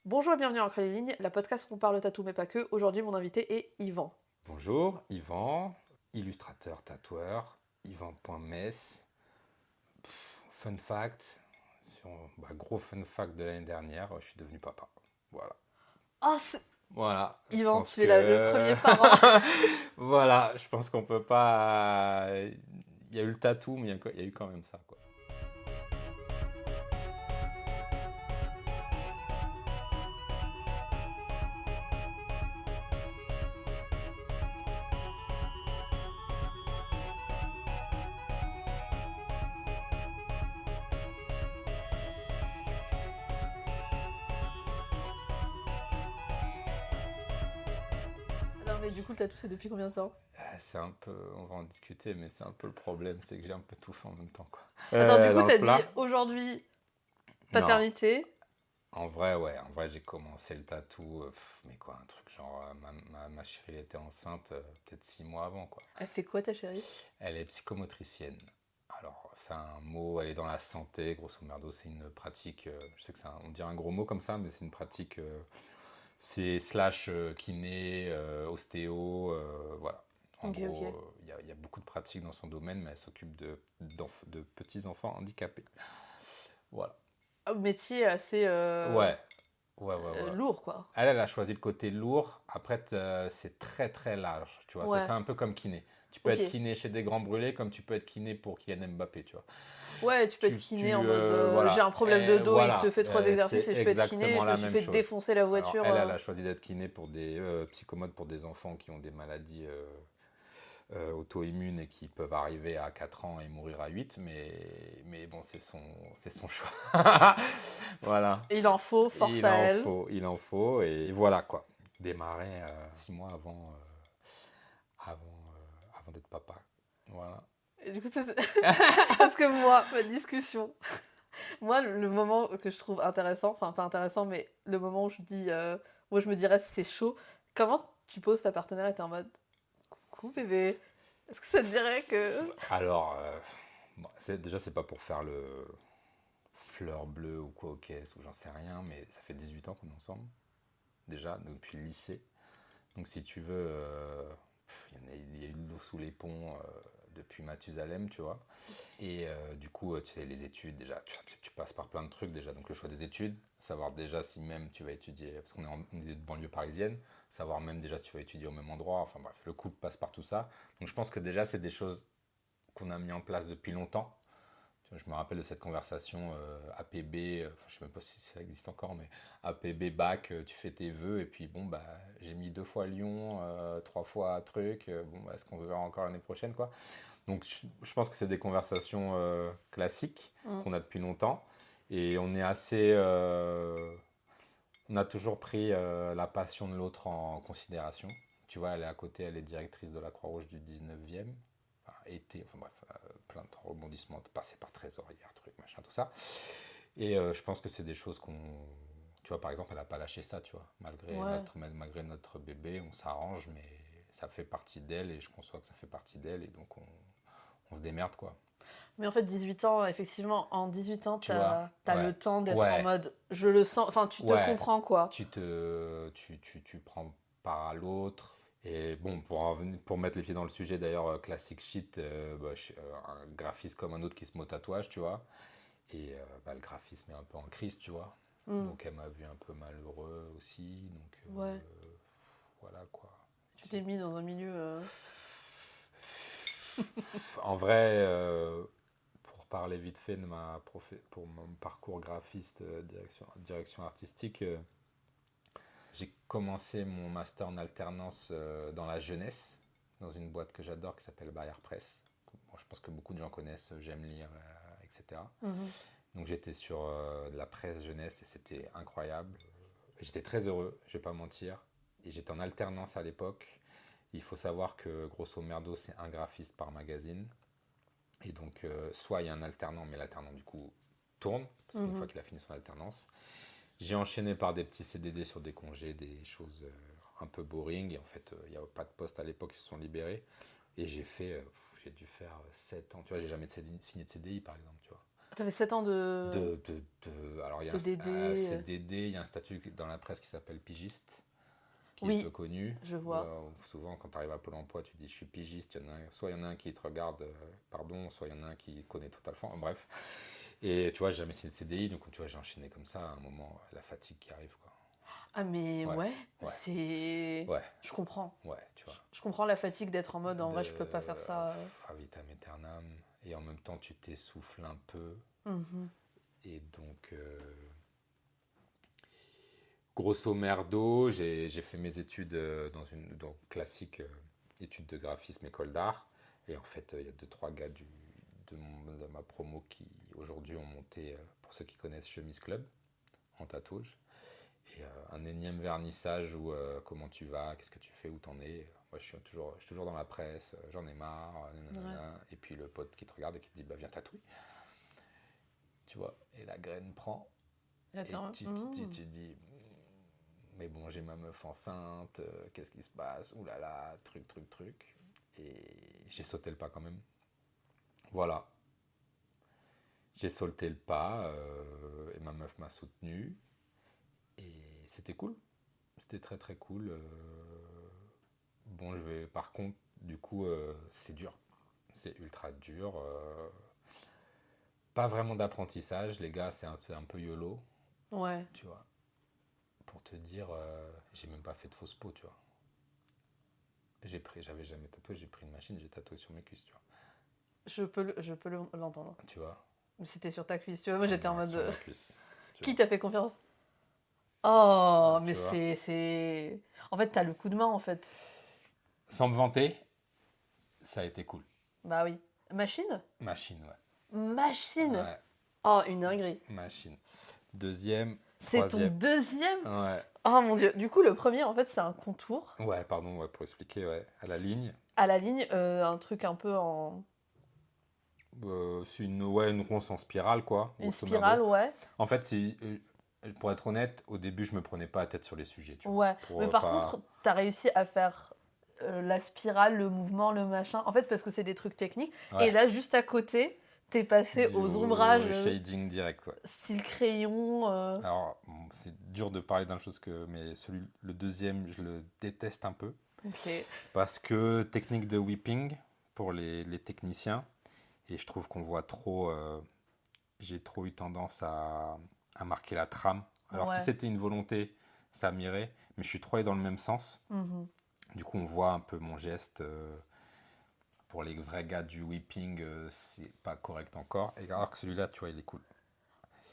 Bonjour et bienvenue en Crédit Ligne, la podcast où on parle tatou mais pas que. Aujourd'hui, mon invité est Yvan. Bonjour, Yvan, illustrateur, tatoueur, Yvan.mess. Fun fact, gros fun fact de l'année dernière, je suis devenu papa. Voilà. Oh, Voilà, je Yvan, pense tu es le premier que... parent. voilà, je pense qu'on peut pas... Il y a eu le tatou, mais il y a eu quand même ça, quoi. Non, mais du coup, le tatou, c'est depuis combien de temps? C'est un peu... On va en discuter, mais c'est un peu le problème, c'est que j'ai un peu tout fait en même temps, quoi. Attends, du coup, Dans le t'as dit plat? aujourd'hui Non. paternité. En vrai, ouais, en vrai, j'ai commencé le tatou, mais quoi, un truc genre, ma chérie elle était enceinte peut-être 6 mois avant, quoi. Elle fait quoi, ta chérie? Elle est psychomotricienne. Alors, c'est un mot, elle est dans la santé, grosso merdo, c'est une pratique, je sais que on dirait un gros mot comme ça, mais c'est une pratique, c'est slash kiné, ostéo, voilà. En Ok, gros, ok. il y a beaucoup de pratiques dans son domaine, mais elle s'occupe de petits enfants handicapés. Voilà. Un métier assez Ouais, ouais. lourd, quoi. Elle a choisi le côté lourd. Après, c'est très très large, tu vois. C'est Ouais, pas un peu comme kiné. Tu peux ok. être kiné chez des grands brûlés comme tu peux être kiné pour Kylian Mbappé, tu vois. Ouais, tu peux être kiné en mode j'ai Voilà, un problème de dos, il te voilà, fait trois exercices c'est et je peux être kiné, exactement je me la suis même fait chose. défoncer la Alors voiture. elle a choisi d'être kiné pour des psychomotes pour des enfants qui ont des maladies auto-immunes et qui peuvent arriver à 4 ans et mourir à 8, mais bon, c'est son choix. Voilà. Il en faut, force à elle. Il en faut, et voilà quoi. Démarrer 6 mois avant d'être papa. Voilà. Et du coup, parce que moi, ma discussion, moi, le moment que je trouve intéressant, enfin pas intéressant, mais le moment où je dis, moi je me dirais c'est chaud, comment tu poses ta partenaire et t'es en mode coucou bébé, est-ce que ça te dirait que. Alors, bon, déjà, c'est pas pour faire le fleur bleue ou quoi, ok, ou j'en sais rien, mais ça fait 18 ans qu'on est ensemble, déjà, depuis le lycée. Donc, si tu veux, il y a eu de l'eau sous les ponts depuis Mathusalem, tu vois. Et du coup, tu sais, les études, déjà, tu passes par plein de trucs déjà. Donc le choix des études, savoir déjà si même tu vas étudier, parce qu'on est en milieu de banlieue parisienne, savoir même déjà si tu vas étudier au même endroit. Enfin bref, le couple passe par tout ça. Donc je pense que déjà, c'est des choses qu'on a mis en place depuis longtemps. Tu vois, je me rappelle de cette conversation APB, enfin, je sais même pas si ça existe encore, mais APB bac, tu fais tes vœux, et puis bon, bah, j'ai mis 2 fois Lyon, 3 fois truc, bon, bah, est-ce qu'on se verra encore l'année prochaine, quoi. Donc je pense que c'est des conversations classiques Mm. qu'on a depuis longtemps. Et on est assez... on a toujours pris la passion de l'autre en considération. Tu vois, elle est à côté, elle est directrice de la Croix-Rouge du 19e. Enfin, enfin bref, plein de rebondissements, passer par trésorière, truc, machin, tout ça. Et je pense que c'est des choses qu'on... Tu vois, par exemple, elle n'a pas lâché ça, tu vois. Ouais. Malgré notre bébé, on s'arrange, mais ça fait partie d'elle et je conçois que ça fait partie d'elle et donc on se démerde, quoi. Mais en fait, 18 ans, effectivement, en 18 ans, Tu vois? t'as le temps d'être en Ouais, mode je le sens, enfin tu te ouais. comprends quoi. Tu prends part à l'autre. Et bon, pour mettre les pieds dans le sujet, d'ailleurs, classic shit, je suis un graphiste comme un autre qui se met au tatouage, tu vois. Et le graphisme est un peu en crise, tu vois. Mm. Donc elle m'a vu un peu malheureux aussi. Donc Ouais. voilà quoi. Tu t'es mis dans un milieu. En vrai, pour parler vite fait de pour mon parcours graphiste, direction artistique, j'ai commencé mon master en alternance dans la jeunesse, dans une boîte que j'adore qui s'appelle Barrière Presse. Bon, je pense que beaucoup de gens connaissent, j'aime lire, etc. Mhm. Donc j'étais sur de la presse jeunesse et c'était incroyable. J'étais très heureux, je vais pas mentir. Et j'étais en alternance à l'époque. Il faut savoir que grosso merdo, c'est un graphiste par magazine. Et donc, soit il y a un alternant, mais l'alternant du coup tourne, parce qu'une fois Mhm. qu'il a fini son alternance, j'ai enchaîné par des petits CDD sur des congés, des choses un peu boring. Et en fait, il n'y a pas de poste à l'époque, ils se sont libérés. Et j'ai dû faire 7 ans. Tu vois, j'ai jamais signé de CDI par exemple, tu vois. T'avais 7 ans de Alors, il y a CDD. un CDD, il y a un statut dans la presse qui s'appelle pigiste, qui est peu Oui, connu. je vois. Souvent, quand tu arrives à Pôle emploi, tu dis je suis pigiste. Soit il y en a un qui te regarde, pardon, soit il y en a un qui connaît totalement. Bref. Et tu vois, j'ai jamais signé de CDI, donc tu vois, j'ai enchaîné comme ça. À un moment, la fatigue qui arrive, quoi. Ah mais Ouais, ouais, ouais, c'est... ouais, Je comprends. ouais, tu vois. Je comprends la fatigue d'être en mode, en vrai, je peux pas faire De ça. à vitam aeternam, et en même temps, tu t'essouffles un peu. Mhm. Et donc, grosso merdo, j'ai fait mes études dans une classique études de graphisme, école d'art. Et en fait, il y a deux, trois gars de ma promo qui aujourd'hui ont monté, pour ceux qui connaissent, Chemise Club en tatouage. Et un énième vernissage où comment tu vas, qu'est-ce que tu fais, où t'en es. Moi, je suis toujours dans la presse, j'en ai marre, Ouais. nanana. Et puis le pote qui te regarde et qui te dit, bah viens tatouer. Tu vois, et la graine prend. Et Attends. tu dis, mais bon, j'ai ma meuf enceinte, qu'est-ce qui se passe? Ouh là là, truc, truc, truc. Et j'ai sauté le pas quand même. Voilà, j'ai sauté le pas et ma meuf m'a soutenu. Et c'était cool. C'était très très cool. Bon, par contre, du coup, c'est dur. C'est ultra dur. Pas vraiment d'apprentissage, les gars, c'est un peu YOLO, Ouais. tu vois. Pour te dire, j'ai même pas fait de fausse peau, tu vois. J'avais jamais tatoué, j'ai pris une machine, j'ai tatoué sur mes cuisses, tu vois. L'entendre. Tu vois. Mais c'était sur ta cuisse, tu vois. Moi, j'étais en Ouais, mode... sur ma cuisse. Tu Qui vois. t'a fait confiance? Oh, mais Tu vois. c'est... En fait, t'as le coup de main, en fait. Sans me vanter, ça a été cool. Bah oui. Machine? Machine, ouais. Machine! Ouais, Oh, une dinguerie. machine. Deuxième, C'est ton troisième. deuxième? Ouais. Oh mon dieu. Du coup, le premier, en fait, c'est un contour. Ouais, pardon, ouais, pour expliquer, ouais. À la ligne. À la ligne, un truc un peu en... C'est une ronce en spirale, quoi, Une grosso spirale, merdo. ouais. En fait, pour être honnête, au début, je me prenais pas la tête sur les sujets, tu vois. Ouais. Pour Mais par pas. contre, t'as réussi à faire la spirale, le mouvement, le machin. En fait, parce que c'est des trucs techniques. Et Ouais. là, juste à côté, t'es passé aux ombrages Shading direct, ouais. style crayon. Alors, bon, c'est dur de parler d'un chose que. Mais le deuxième, je le déteste un peu. Ok. Parce que technique de whipping pour les techniciens. Et je trouve qu'on voit trop. J'ai trop eu tendance à marquer la trame. Alors, si Ouais. c'était une volonté, ça m'irait. Mais je suis trop allé dans le même sens. Mhm. Du coup, on voit un peu mon geste. Pour les vrais gars du whipping, c'est pas correct encore. Et alors que celui-là, tu vois, il est cool.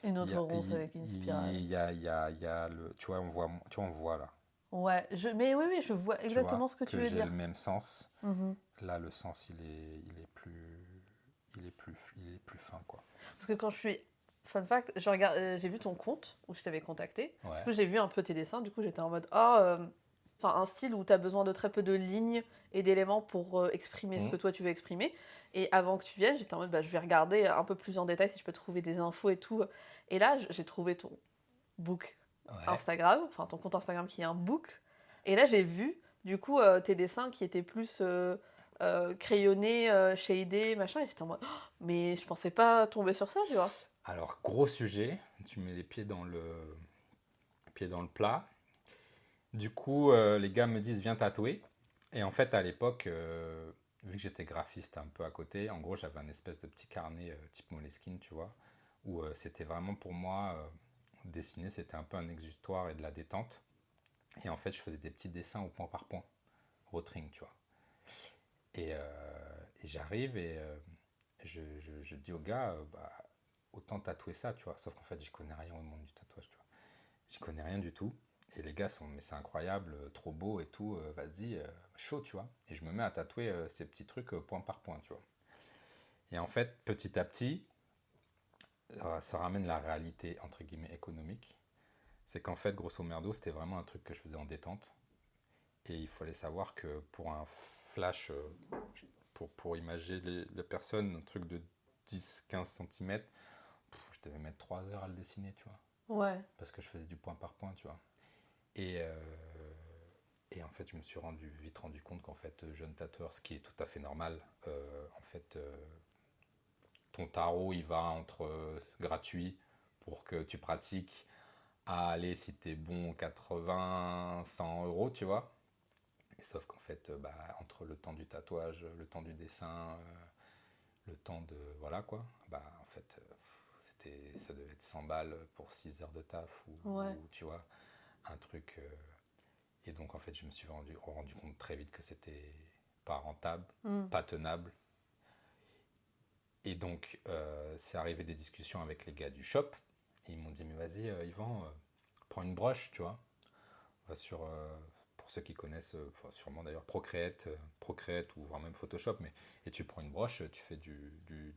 Une Il y autre a, ronce avec une spirale. il y a le, tu vois, on voit là. Ouais. Mais oui, oui, je vois Tu vois exactement ce que tu que veux j'ai le dire. même sens. Mhm. Là, le sens, il est plus fin, quoi. Parce que quand je suis... Fun fact, j'ai vu ton compte où je t'avais contacté. Du Ouais. coup, j'ai vu un peu tes dessins. Du coup, j'étais en mode, ah, enfin, un style où tu as besoin de très peu de lignes et d'éléments pour exprimer ce Mmh. que toi tu veux exprimer. Et avant que tu viennes, j'étais en mode, bah, je vais regarder un peu plus en détail si je peux trouver des infos et tout. Et là, j'ai trouvé ton book Ouais. Instagram, enfin ton compte Instagram qui est un book. Et là, j'ai vu, du coup, tes dessins qui étaient plus crayonnés, shadés, machin. Et j'étais en mode, oh, mais je pensais pas tomber sur ça, tu vois. Alors, gros sujet. Tu mets les pieds dans le plat. Du coup, les gars me disent, viens tatouer. Et en fait, à l'époque, vu que j'étais graphiste un peu à côté, en gros, j'avais un espèce de petit carnet type Moleskine, tu vois, où c'était vraiment pour moi, dessiner, c'était un peu un exutoire et de la détente. Et en fait, je faisais des petits dessins au point par point, rotring, tu vois. Et j'arrive et je dis au gars, bah, autant tatouer ça, tu vois. Sauf qu'en fait, je connais rien au monde du tatouage, tu vois. Je connais rien du tout. Et les gars sont, mais c'est incroyable, trop beau et tout, vas-y, chaud, tu vois. Et je me mets à tatouer ces petits trucs point par point, tu vois. Et en fait, petit à petit, ça ramène la réalité, entre guillemets, économique. C'est qu'en fait, grosso merdo, c'était vraiment un truc que je faisais en détente. Et il fallait savoir que pour un flash, pour imager les personnes, un truc de 10-15 cm, je devais mettre 3 heures à le dessiner, tu vois. Ouais. Parce que je faisais du point par point, tu vois. Et, euh, et en fait, je me suis vite rendu compte qu'en fait, jeune tatoueur, ce qui est tout à fait normal, en fait, ton tarot, il va entre gratuit pour que tu pratiques à aller, si t'es bon, 80, 100 euros, tu vois. Et sauf qu'en fait, entre le temps du tatouage, le temps du dessin, le temps de. Voilà quoi, en fait, ça devait être 100 balles pour 6 heures de taf Ouais. ou, tu vois, un truc. Et donc, en fait, je me suis rendu compte très vite que c'était pas rentable, Mm. pas tenable. Et donc, c'est arrivé des discussions avec les gars du shop. Et ils m'ont dit, mais vas-y, Yvan, prends une broche, tu vois. Va sur, pour ceux qui connaissent, enfin, sûrement d'ailleurs, Procreate ou voire même Photoshop. Et tu prends une broche, tu fais tu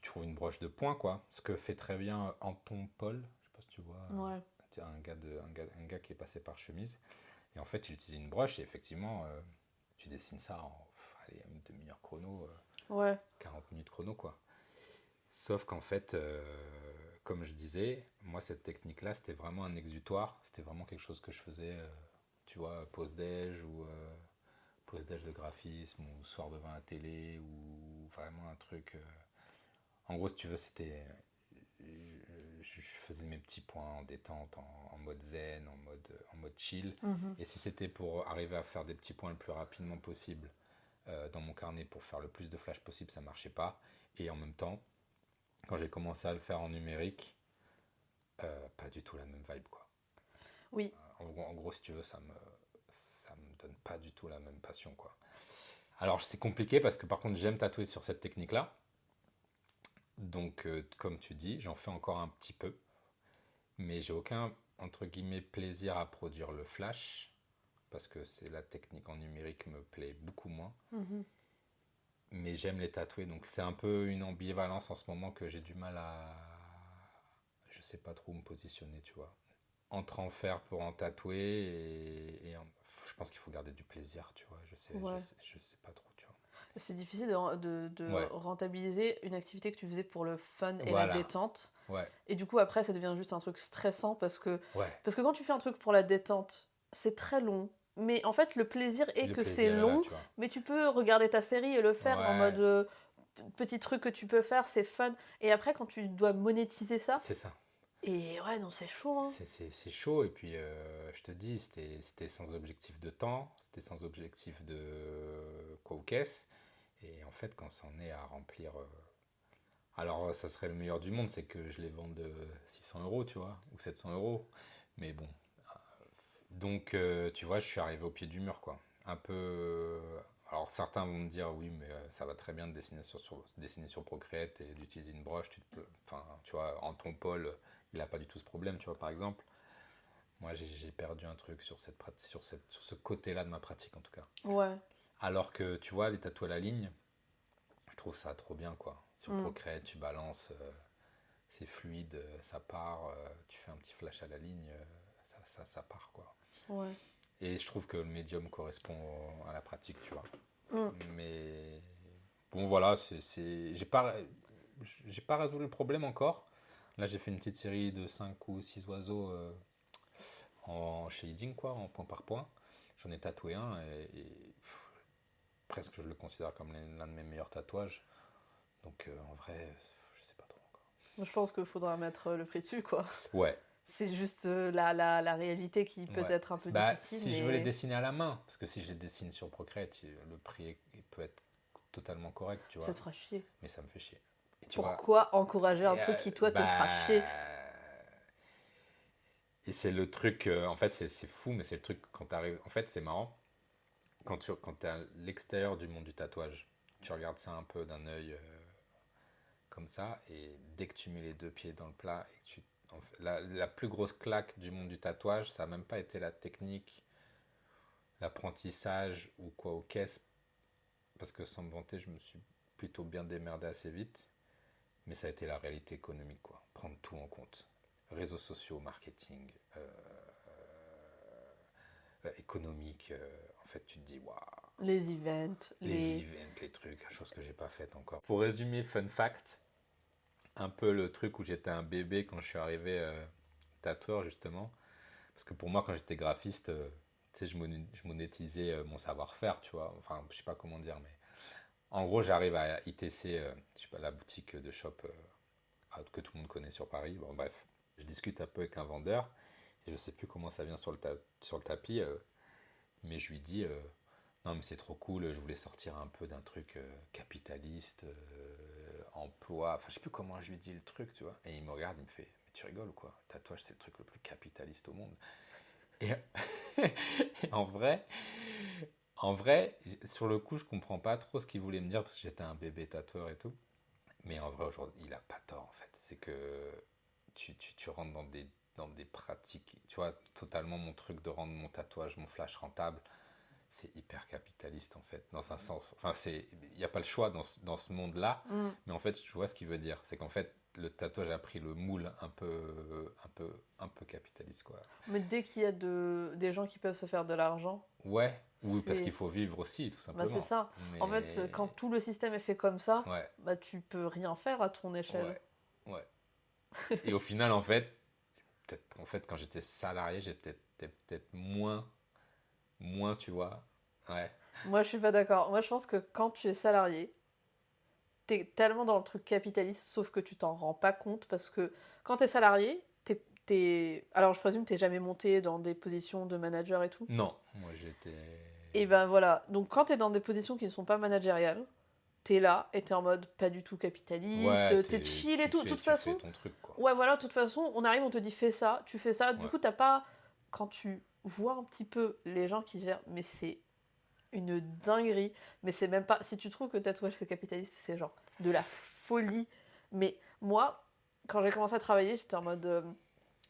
trouves une broche de point, quoi. Ce que fait très bien Anton Paul. Je sais pas si tu vois. Ouais. Un gars qui est passé par chemise. Et en fait, il utilise une broche et effectivement, tu dessines ça en allez, une demi-heure chrono, Ouais. 40 minutes chrono, quoi. Sauf qu'en fait, comme je disais, moi, cette technique-là, c'était vraiment un exutoire. C'était vraiment quelque chose que je faisais, tu vois, pause-déj ou pause-déj de graphisme ou soir devant la télé ou vraiment un truc. En gros, si tu veux, c'était. Je faisais mes petits points en détente, en mode zen, en mode chill. Mhm. Et si c'était pour arriver à faire des petits points le plus rapidement possible dans mon carnet pour faire le plus de flash possible, ça marchait pas. Et en même temps, quand j'ai commencé à le faire en numérique, pas du tout la même vibe, quoi. Oui. En gros, si tu veux, ça me donne pas du tout la même passion, quoi. Alors, c'est compliqué parce que par contre, j'aime tatouer sur cette technique-là. Donc, comme tu dis, j'en fais encore un petit peu. Mais j'ai aucun, entre guillemets, plaisir à produire le flash. Parce que c'est la technique en numérique me plaît beaucoup moins. Mhm. Mais j'aime les tatouer. Donc, c'est un peu une ambivalence en ce moment que j'ai du mal à. Je sais pas trop où me positionner, tu vois. Entre en faire pour en tatouer je pense qu'il faut garder du plaisir, tu vois. Ouais. Je sais pas trop, tu vois. C'est difficile de Ouais, rentabiliser une activité que tu faisais pour le fun et la voilà. détente. Ouais, Et du coup, après, ça devient juste un truc stressant ouais. parce que quand tu fais un truc pour la détente, c'est très long. Mais en fait, le plaisir est Le que c'est plaisir est là, long, tu vois. mais tu peux regarder ta série et le faire en mode Ouais, petit truc que tu peux faire, c'est fun. Et après, quand tu dois monétiser ça, c'est ça. et ouais, non, c'est chaud, hein. C'est chaud. Et puis, je te dis, c'était sans objectif de temps, c'était sans objectif de quoi ou qu'est-ce. Et en fait, quand c'en est à remplir. Alors, ça serait le meilleur du monde, c'est que je les vende 600 euros, tu vois, ou 700 euros. Mais bon, donc, tu vois, je suis arrivé au pied du mur, quoi. Un peu. Alors, certains vont me dire, oui, mais ça va très bien de dessiner sur Procreate et d'utiliser une broche. Enfin, tu vois, Anton Paul, il n'a pas du tout ce problème, tu vois, par exemple. Moi, j'ai perdu un truc sur ce côté-là de ma pratique, en tout cas. Ouais. Alors que, tu vois, les tatouages à la ligne, je trouve ça trop bien, quoi. Sur Mm. Procreate, tu balances, c'est fluide, ça part, tu fais un petit flash à la ligne, ça part, quoi. Ouais. Et je trouve que le médium correspond à la pratique, tu vois. Mm. Mais bon, voilà, j'ai pas résolu le problème encore. Là, j'ai fait une petite série de 5 ou 6 oiseaux en shading, quoi, en point par point. J'en ai tatoué un presque je le considère comme l'un de mes meilleurs tatouages. Donc en vrai, je sais pas trop encore. Moi, je pense qu'il faudra mettre le prix dessus, quoi. Ouais, C'est juste la réalité qui peut ouais. être un peu difficile, Si je veux les mais dessiner à la main, parce que si je les dessine sur Procreate, le prix il peut être totalement correct, tu ça vois, te fera chier. mais ça me fait chier. Et tu vois, Pourquoi encourager un et, truc qui, toi, te fera chier? et c'est le truc, en fait, c'est fou, mais c'est le truc quand t'arrives. En fait, c'est marrant, quand t'es à l'extérieur du monde du tatouage, tu regardes ça un peu d'un œil comme ça, et dès que tu mets les deux pieds dans le plat, et que la plus grosse claque du monde du tatouage, ça n'a même pas été la technique, l'apprentissage ou quoi au caisse, parce que sans me vanter, je me suis plutôt bien démerdé assez vite, mais ça a été la réalité économique, quoi. Prendre tout en compte. Réseaux sociaux, marketing, économique, en fait, tu te dis, waouh, Les events, les les... events, les trucs, chose que j'ai pas faite encore. Pour résumer, fun fact, un peu le truc où j'étais un bébé quand je suis arrivé tatoueur, justement. Parce que pour moi, quand j'étais graphiste, tu sais, je monétisais mon savoir-faire, tu vois. Enfin, je sais pas comment dire, mais En gros, j'arrive à ITC, je sais pas, la boutique de shop que tout le monde connaît sur Paris. Bon, bref, je discute un peu avec un vendeur et je sais plus comment ça vient sur le tapis, mais je lui dis non, mais c'est trop cool, je voulais sortir un peu d'un truc capitaliste, emploi, enfin, je sais plus comment je lui dis le truc, tu vois. Et il me regarde, il me fait mais tu rigoles ou quoi? Le tatouage, c'est le truc le plus capitaliste au monde. Et, et en vrai, sur le coup, je comprends pas trop ce qu'il voulait me dire parce que j'étais un bébé tatoueur et tout. Mais en vrai, aujourd'hui, il a pas tort en fait. C'est que tu rentres dans des pratiques, tu vois, totalement mon truc de rendre mon tatouage, mon flash rentable, c'est hyper capitaliste en fait, dans un sens. Enfin, il n'y a pas le choix dans ce monde-là, Mm. mais en fait, je vois ce qu'il veut dire. C'est qu'en fait, le tatouage a pris le moule un peu capitaliste, quoi. Mais dès qu'il y a des gens qui peuvent se faire de l'argent, Ouais, oui, parce qu'il c'est faut vivre aussi, tout bah c'est simplement. ça. En fait, Mais quand tout le système est fait comme ça, ouais, bah tu peux rien faire à ton échelle. ouais, ouais. Et au final, en fait, quand j'étais salarié, j'étais peut-être moins, tu vois. Ouais, Moi, je suis pas d'accord. Moi, je pense que quand tu es salarié, t'es tellement dans le truc capitaliste, sauf que tu t'en rends pas compte parce que quand t'es salarié, alors je présume que t'es jamais monté dans des positions de manager et tout. non, moi j'étais. Et ben voilà. Donc quand t'es dans des positions qui ne sont pas managériales, t'es là et t'es en mode pas du tout Ouais, capitaliste, t'es chill et tout. De toute tu fais façon, ton truc, quoi. ouais, voilà, de toute façon, on arrive, on te dit fais ça, tu fais ça. Du Ouais, coup, t'as pas. Quand tu vois un petit peu les gens qui gèrent, mais c'est une dinguerie. Mais c'est même pas. Si tu trouves que tatouage c'est capitaliste, c'est genre de la folie. Mais moi, quand j'ai commencé à travailler, j'étais en mode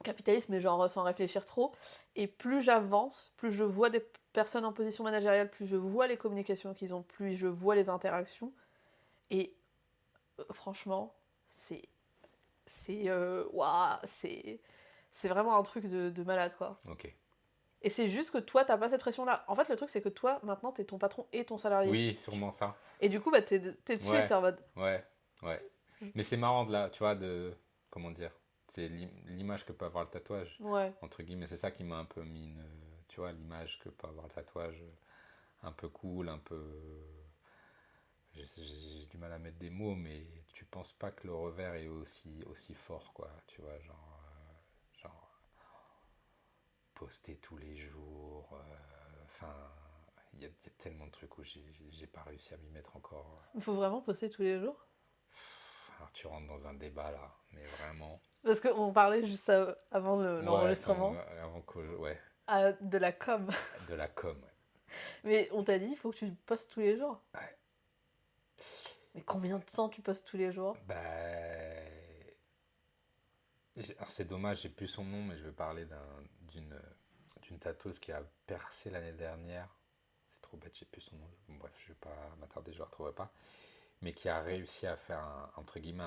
capitaliste, mais genre sans réfléchir trop. Et plus j'avance, plus je vois des personnes en position managériale, plus je vois les communications qu'ils ont, plus je vois les interactions. Et franchement, ouah, c'est vraiment un truc de malade, quoi. ok. Et c'est juste que toi, t'as pas cette pression-là. En fait, le truc, c'est que toi, maintenant, t'es ton patron et ton salarié. Oui, sûrement ça. Et du coup, bah, t'es dessus et Ouais, t'es en mode. ouais, ouais. Mais c'est marrant de là, tu vois, comment dire, c'est l'image que peut avoir le tatouage, Ouais. entre guillemets. C'est ça qui m'a un peu mis tu vois, l'image que peut avoir le tatouage, un peu cool, un peu. J'ai du mal à mettre des mots, mais tu penses pas que le revers est aussi fort, quoi. Tu vois, genre poster tous les jours. Enfin, il y a tellement de trucs où j'ai pas réussi à m'y mettre encore. Il faut vraiment poster tous les jours. Alors tu rentres dans un débat là, mais vraiment. Parce qu'on parlait juste avant Ouais, l'enregistrement avant que ouais, de la com. de la com, ouais. Mais on t'a dit, il faut que tu postes tous les jours. Ouais. Mais combien de temps tu postes tous les jours? Bah, alors c'est dommage, j'ai plus son nom, mais je vais parler d'une tatoueuse qui a percé l'année dernière. C'est trop bête, j'ai plus son nom. Bon, bref, je vais pas m'attarder, je la retrouverai pas. Mais qui a réussi à faire entre guillemets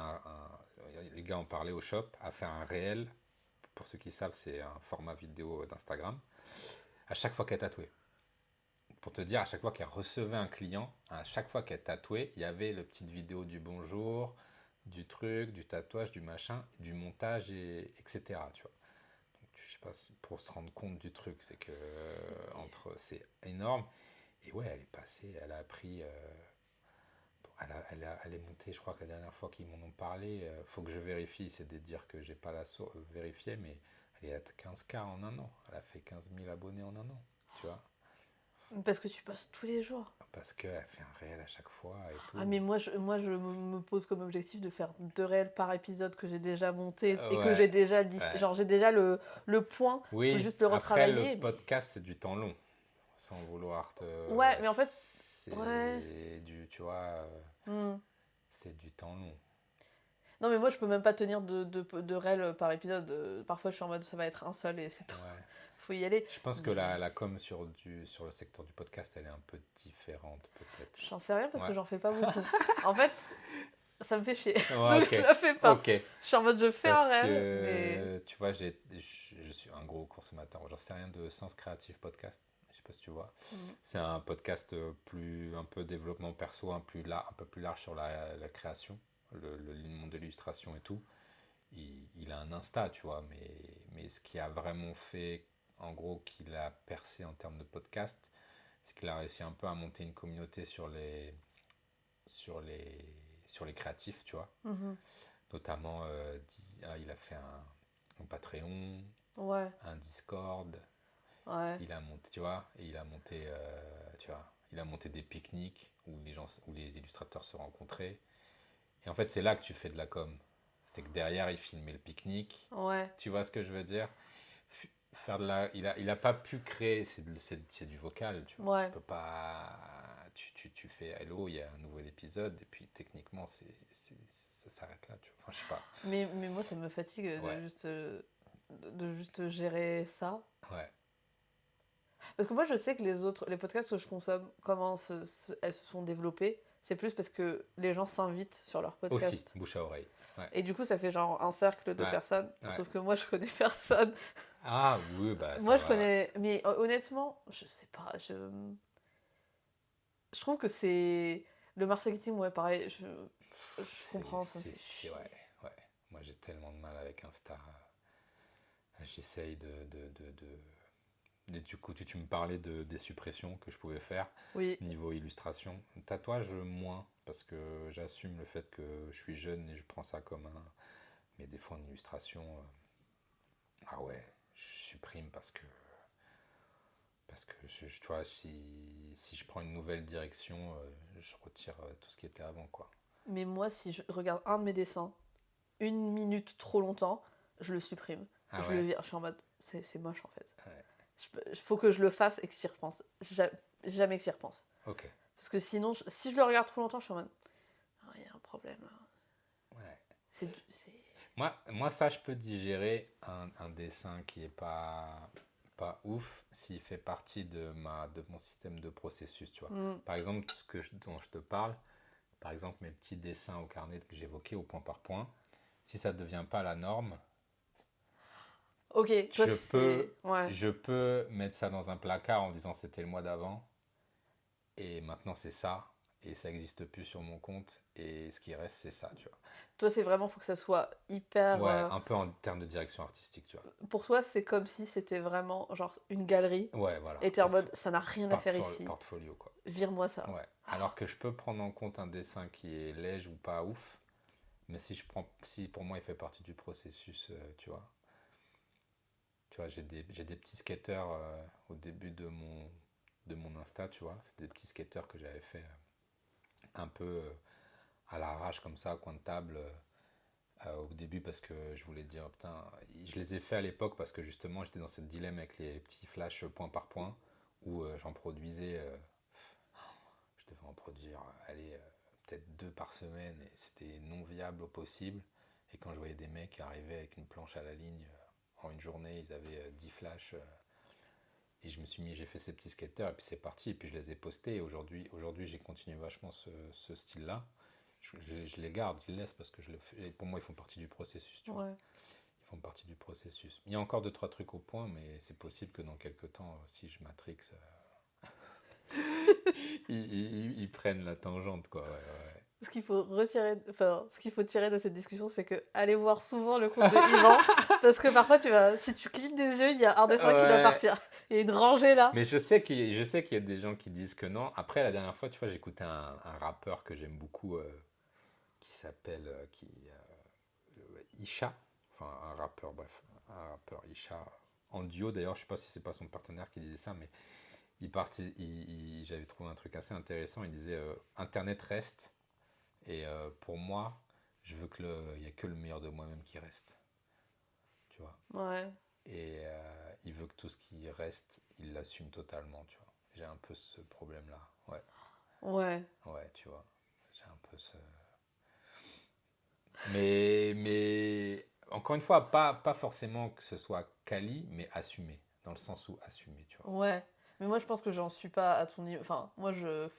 les gars en parlaient au shop, à faire un réel. Pour ceux qui savent, c'est un format vidéo d'Instagram. À chaque fois qu'elle tatouait. Pour te dire, à chaque fois qu'elle recevait un client, à chaque fois qu'elle tatouait, il y avait le petite vidéo du bonjour, du truc, du tatouage, du machin, du montage, etc. Tu vois. Donc, je sais pas, pour se rendre compte du truc, c'est que c'est énorme. Et ouais, elle est passée, elle a appris. Elle est montée, je crois que la dernière fois qu'ils m'en ont parlé, faut que je vérifie, c'est de dire que j'ai pas vérifié, mais elle est à 15K en un an. Elle a fait 15 000 abonnés en un an, tu vois. Parce que tu postes tous les jours. Parce qu'elle fait un réel à chaque fois et Ah, tout. mais moi je me pose comme objectif de faire 2 réels par épisode que j'ai déjà monté et que j'ai Ouais, déjà listé. ouais. Genre, j'ai déjà le point, faut Oui, juste le après le retravailler. Mais... podcast, c'est du temps long, sans vouloir te. Ouais, mais en fait, ouais. Tu vois, Hmm. c'est du temps long. Non, mais moi, je peux même pas tenir de réel par épisode. Parfois, je suis en mode, ça va être un seul et c'est tout. Ouais. Faut y aller. Je pense que Mais la com sur le secteur du podcast, elle est un peu différente, peut-être. j'en sais rien parce Ouais. que j'en fais pas beaucoup. En fait, ça me fait chier. Ouais, Donc, ok. je la fais pas. Ok. Je suis en mode, je fais un Parce réel, mais... que, tu vois, je suis un gros consommateur. J'en sais rien de Sens Créatif Podcast. Je sais pas si tu vois. Hmm. C'est un podcast un peu développement perso, un peu plus large sur la création, le monde de l'illustration et tout. Il a un Insta, tu vois, mais ce qui a vraiment fait, en gros, qu'il a percé en termes de podcast, c'est qu'il a réussi un peu à monter une communauté sur les créatifs, tu vois. Mhm. Notamment, il a fait un Patreon, Ouais, un Discord, ouais, il a monté, tu vois, et tu vois, il a monté des pique-niques où les illustrateurs se rencontraient. Et en fait, c'est là que tu fais de la com. C'est que derrière, il filmait le pique-nique. ouais, Tu vois ce que je veux dire? Faire de la, il a pas pu créer, c'est du vocal, tu vois. Tu ouais. peux pas, tu fais hello, il y a un nouvel épisode, et puis techniquement, ça s'arrête là, tu vois. Enfin, je sais pas. Mais moi, ça me fatigue Ouais, de juste gérer ça. ouais. Parce que moi, je sais que les podcasts que je consomme, elles se sont développées, c'est plus parce que les gens s'invitent sur leurs Aussi, podcasts. bouche à oreille. Ouais, Et du coup, ça fait genre un cercle de ouais, personnes. ouais. Sauf que moi, je connais personne. Ah oui, bah Moi, ça je va. connais. Mais honnêtement, je sais pas. Je trouve que c'est. Le marketing, ouais, pareil. Je comprends, ça me fait Ouais, chier. ouais. Moi, j'ai tellement de mal avec Insta. J'essaye du coup, tu me parlais des suppressions que je pouvais faire Oui, niveau illustration. Tatouage, moins, parce que j'assume le fait que je suis jeune et je prends ça comme un. Mais des fois en illustration, ah ouais, je supprime parce que tu vois, si je prends une nouvelle direction, je retire tout ce qui était avant, quoi. mais moi, si je regarde un de mes dessins, une minute trop longtemps, je le supprime. Ah Je le ouais, vire. Je suis en mode, c'est moche en fait. ouais. Il faut que je le fasse et que j'y repense. Jamais que j'y repense. Ok, Parce que sinon, si je le regarde trop longtemps, je suis en mode, ah, il y a un problème là. ouais. C'est. Moi, ça, je peux digérer un dessin qui est pas ouf s'il fait partie de mon système de processus, tu vois. Hmm. Par exemple, dont je te parle, par exemple, mes petits dessins au carnet que j'évoquais au point par point, si ça ne devient pas la norme, Ok, toi je peux, c'est. Ouais. je peux mettre ça dans un placard en disant c'était le mois d'avant, et maintenant c'est ça, et ça n'existe plus sur mon compte, et ce qui reste, c'est ça, tu vois. Toi c'est vraiment, faut que ça soit hyper. Ouais, un peu en termes de direction artistique, tu vois. Pour toi, c'est comme si c'était vraiment genre une galerie. Ouais, voilà, Et t'es en mode, ça n'a rien à faire ici. portfolio, quoi. Vire-moi ça. Ouais. Alors que je peux prendre en compte un dessin qui est léger ou pas ouf, mais si pour moi il fait partie du processus, tu vois, j'ai des petits skaters au début de mon Insta, tu vois, c'est des petits skaters que j'avais fait un peu à l'arrache comme ça, à coin de table, au début parce que je voulais dire, putain, je les ai fait à l'époque parce que justement j'étais dans cette dilemme avec les petits flashs point par point où j'en produisais. Je devais en produire, allez, peut-être 2 par semaine et c'était non viable au possible. Et quand je voyais des mecs arriver avec une planche à la ligne en une journée, ils avaient 10 flashs. Et j'ai fait ces petits skaters et puis c'est parti. Et puis je les ai postés. Et aujourd'hui j'ai continué vachement ce style-là. Je les garde, je les laisse parce que pour moi ils font partie du processus, tu vois. Ouais. Ils font partie du processus. Il y a encore 2 3 trucs au point, mais c'est possible que dans quelques temps, si je matrix, ils prennent la tangente, quoi. Ouais, ouais. Ce qu'il faut tirer de cette discussion, c'est que allez voir souvent le compte de Yvan, parce que parfois si tu clignes des yeux, il y a un dessin qui doit Ouais. partir. Il y a une rangée là. Mais je sais qu'il y a des gens qui disent que non. Après, la dernière fois, tu vois, j'écoutais un rappeur que j'aime beaucoup qui s'appelle Isha. Enfin, un rappeur, bref. Un rappeur Isha. En duo, d'ailleurs, je sais pas si c'est pas son partenaire qui disait ça, mais j'avais trouvé un truc assez intéressant. Il disait Internet reste. Et pour moi, je veux il y a que le meilleur de moi-même qui reste. Tu vois. Ouais. Et il veut que tout ce qui reste, il l'assume totalement, tu vois. J'ai un peu ce problème-là. Ouais, Ouais. ouais, tu vois. J'ai un peu ce. Mais encore une fois, pas forcément que ce soit quali, mais assumé. Dans le sens où assumé, tu vois. Ouais. Mais moi, je pense que j'en suis pas à ton niveau. Enfin, moi, j'ai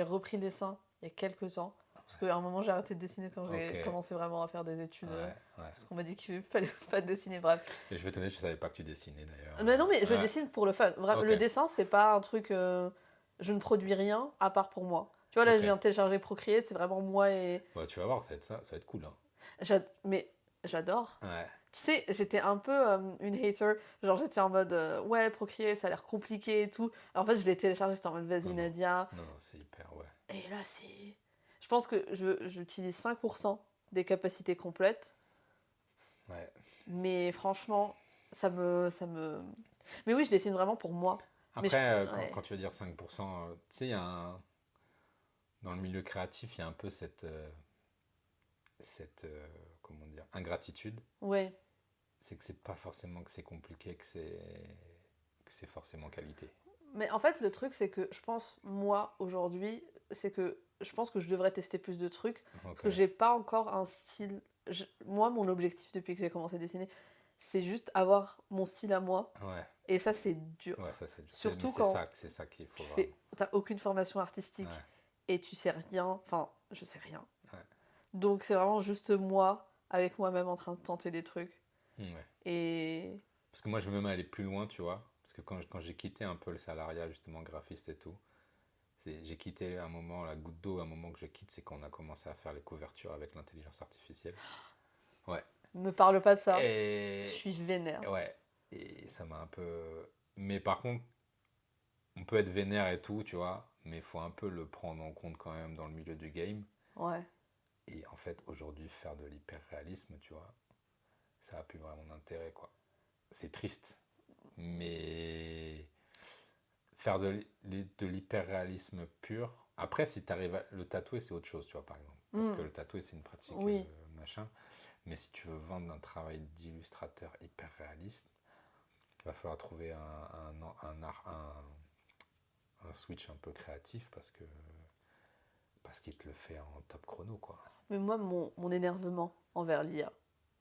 repris le dessin il y a quelques temps. Parce qu'à un moment, j'ai arrêté de dessiner quand Ok, j'ai commencé vraiment à faire des études. ouais, ouais. Parce qu'on m'a dit qu'il fallait pas dessiner, bref. Et je vais te dire, je savais pas que tu dessinais d'ailleurs. Mais non, mais je Ouais, dessine pour le fun. Vraiment, ok, le dessin, c'est pas un truc. Je ne produis rien à part pour moi. Tu vois, là, ok. je viens de télécharger Procreate, c'est vraiment moi et. Bah, tu vas voir, ça va être cool, hein. Mais j'adore. Ouais, Tu sais, j'étais un peu une hater. Genre, j'étais en mode ouais, Procreate, ça a l'air compliqué et tout. Alors, en fait, je l'ai téléchargé, c'était en mode vas-y, non, non, Nadia. non, non, c'est hyper, ouais. Et là, c'est... Je pense que j'utilise 5% des capacités complètes. Ouais. Mais franchement, ça me... Mais oui, je dessine vraiment pour moi. Mais Après, ouais. quand tu veux dire 5%, tu sais, dans le milieu créatif, il y a un peu cette comment dire, ingratitude. Ouais. C'est que c'est pas forcément que c'est compliqué, que c'est forcément qualité. Mais en fait, le truc, c'est que je pense, moi, aujourd'hui, c'est que je pense que je devrais tester plus de trucs. Parce Ok. que j'ai pas encore un style. Moi, mon objectif depuis que j'ai commencé à dessiner, c'est juste avoir mon style à moi. Ouais, Et ça, c'est dur. ouais, ça c'est dur. Mais Surtout quand c'est ça qu'il faut tu vraiment. fais. T'as aucune formation artistique Ouais, et tu sais rien. Enfin, je sais rien. ouais, Donc, c'est vraiment juste moi, avec moi-même, en train de tenter des trucs. ouais. Et. Parce que moi, je veux même aller plus loin, tu vois. Parce que quand j'ai quitté un peu le salariat, justement, graphiste et tout, j'ai quitté un moment, la goutte d'eau, un moment que je quitte, c'est quand on a commencé à faire les couvertures avec l'intelligence artificielle. Ouais. Me parle pas de ça. Je Et suis vénère. ouais. Et ça m'a un peu. Mais par contre, on peut être vénère et tout, tu vois, mais il faut un peu le prendre en compte quand même dans le milieu du game. Ouais. Et en fait, aujourd'hui, faire de l'hyper-réalisme, tu vois, ça a plus vraiment d'intérêt, quoi. C'est triste, mais faire de l'hyper-réalisme pur. Après, si tu arrives à le tatouer, c'est autre chose, tu vois, par exemple. Parce que Hmm. le tatouer, c'est une pratique Oui. machin. Mais si tu veux vendre un travail d'illustrateur hyper réaliste, il va falloir trouver un switch un peu créatif parce qu'il te le fait en top chrono, quoi. Mais moi, mon énervement envers l'IA,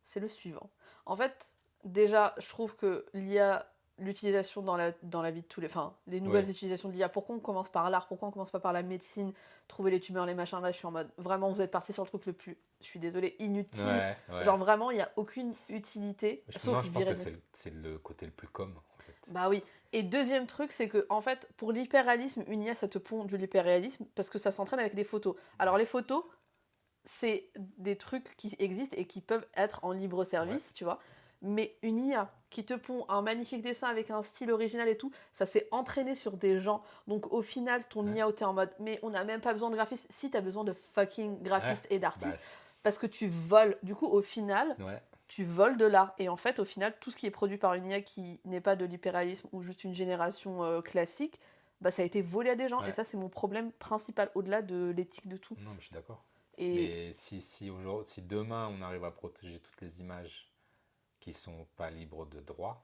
c'est le suivant. En fait, déjà, je trouve que l'IA, l'utilisation dans la vie de tous les... Enfin, les Oui. nouvelles utilisations de l'IA, pourquoi on commence par l'art, pourquoi on commence pas par la médecine, trouver les tumeurs, les machins, là, je suis en mode, vraiment, vous êtes parti sur le truc le plus, je suis désolée, inutile. Ouais, ouais. Genre, vraiment, il n'y a aucune utilité, Non, sauf je pense virer que le mec. c'est le côté le plus com, en fait. Bah oui. Et deuxième truc, c'est que, en fait, pour l'hyperréalisme, une IA, ça te pond de l'hyperréalisme parce que ça s'entraîne avec des photos. Alors, Ouais. les photos, c'est des trucs qui existent et qui peuvent être en libre Ouais. service, tu vois. Mais une IA qui te pond un magnifique dessin avec un style original et tout, ça s'est entraîné sur des gens. Donc au final, ton Ouais. IA, t'es en mode, mais on n'a même pas besoin de graphiste. Si t'as besoin de fucking Ouais. graphistes et Bah, d'artistes, parce que tu voles. Du coup, au final, ouais. tu voles de l'art. Et en fait, au final, tout ce qui est produit par une IA qui n'est pas de l'hyperréalisme ou juste une génération classique, bah ça a été volé à des gens. Et Ouais. ça, c'est mon problème principal, au-delà de l'éthique de tout. Non, mais je suis d'accord. Et Mais si demain on arrive à protéger toutes les images qui sont pas libres de droit,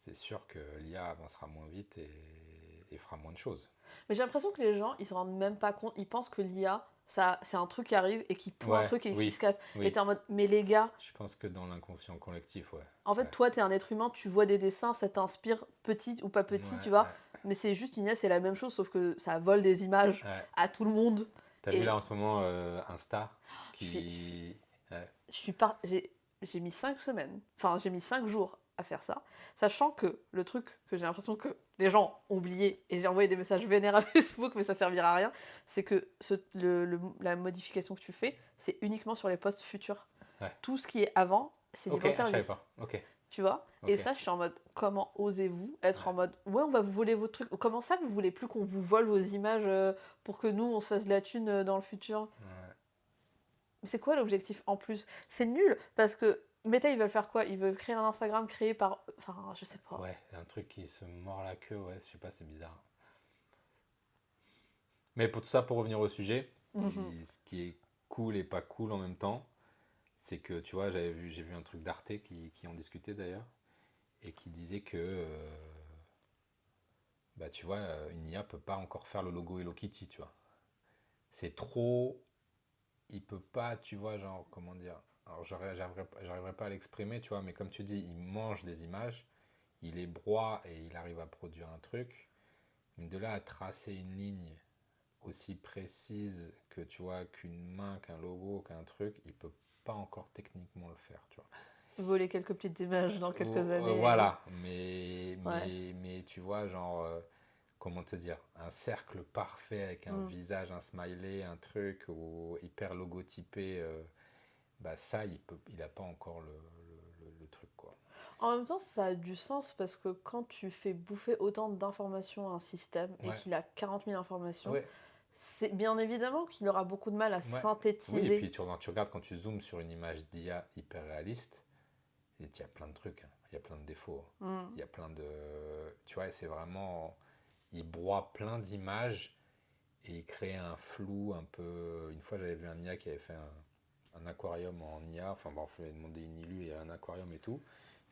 c'est sûr que l'IA avancera moins vite et fera moins de choses. Mais j'ai l'impression que les gens, ils se rendent même pas compte. Ils pensent que l'IA, ça, c'est un truc qui arrive et qui pond un Ouais, truc et qui se oui, casse. Et oui. t'es en mode, mais les gars, Je pense que dans l'inconscient collectif, ouais. en fait, Ouais, toi, t'es un être humain, tu vois des dessins, ça t'inspire petit ou pas petit, tu ouais, vois. ouais. Mais c'est juste une IA, c'est la même chose, sauf que ça vole des images Ouais. à tout le monde. T'as vu là Et en ce moment Insta je suis, je suis, qui. Ouais, je suis pas. J'ai mis 5 semaines, enfin, j'ai mis 5 jours à faire ça, sachant que le truc que j'ai l'impression que les gens ont oublié, et j'ai envoyé des messages vénères à Facebook, mais ça servira à rien, c'est que la modification que tu fais, c'est uniquement sur les postes futurs. ouais. Tout ce qui est avant, c'est Ok, libre ah, je savais service. pas. Ok, Tu vois. Et ok. ça, je suis en mode, comment osez-vous être en Ouais, mode, ouais, on va vous voler vos trucs. Comment ça, vous voulez plus qu'on vous vole vos images pour que nous, on se fasse de la thune dans le futur? ouais. C'est quoi l'objectif en plus? C'est nul parce que Meta, ils veulent faire quoi? Ils veulent créer un Instagram créé par. Enfin, je sais pas. Ouais, un truc qui se mord la queue, ouais, je sais pas, c'est bizarre. Mais pour tout ça, pour revenir au sujet, Mhm. ce qui est cool et pas cool en même temps, c'est que tu vois, j'ai vu un truc d'Arte qui en discutait d'ailleurs, et qui disait que, bah tu vois, une IA peut pas encore faire le logo Hello Kitty, tu vois. C'est trop, il peut pas, tu vois, genre, comment dire, alors j'arriverai pas à l'exprimer, tu vois, mais comme tu dis, il mange des images, il les broie et il arrive à produire un truc, mais de là à tracer une ligne aussi précise que tu vois qu'une main, qu'un logo, qu'un truc, il peut pas encore techniquement le faire, tu vois. Voler quelques petites images dans quelques années. Voilà, Ouais. mais tu vois, genre, comment te dire, un cercle parfait avec un Mm. visage, un smiley, un truc, ou hyper logotypé, bah ça, il a pas encore le truc, quoi. En même temps, ça a du sens parce que quand tu fais bouffer autant d'informations à un système et Ouais, qu'il a 40 000 informations, ouais, c'est bien évidemment qu'il aura beaucoup de mal à Ouais. Oui, et synthétiser. puis tu regardes quand tu zoomes sur une image d'IA hyper réaliste, et il y a plein de trucs, hein. Il y a plein de défauts, hein. Hmm. Il y a plein de... Tu vois, c'est vraiment... Il broie plein d'images et il crée un flou un peu... Une fois, j'avais vu un IA qui avait fait un aquarium en IA. Enfin, bon, il fallait demander une illu et un aquarium et tout.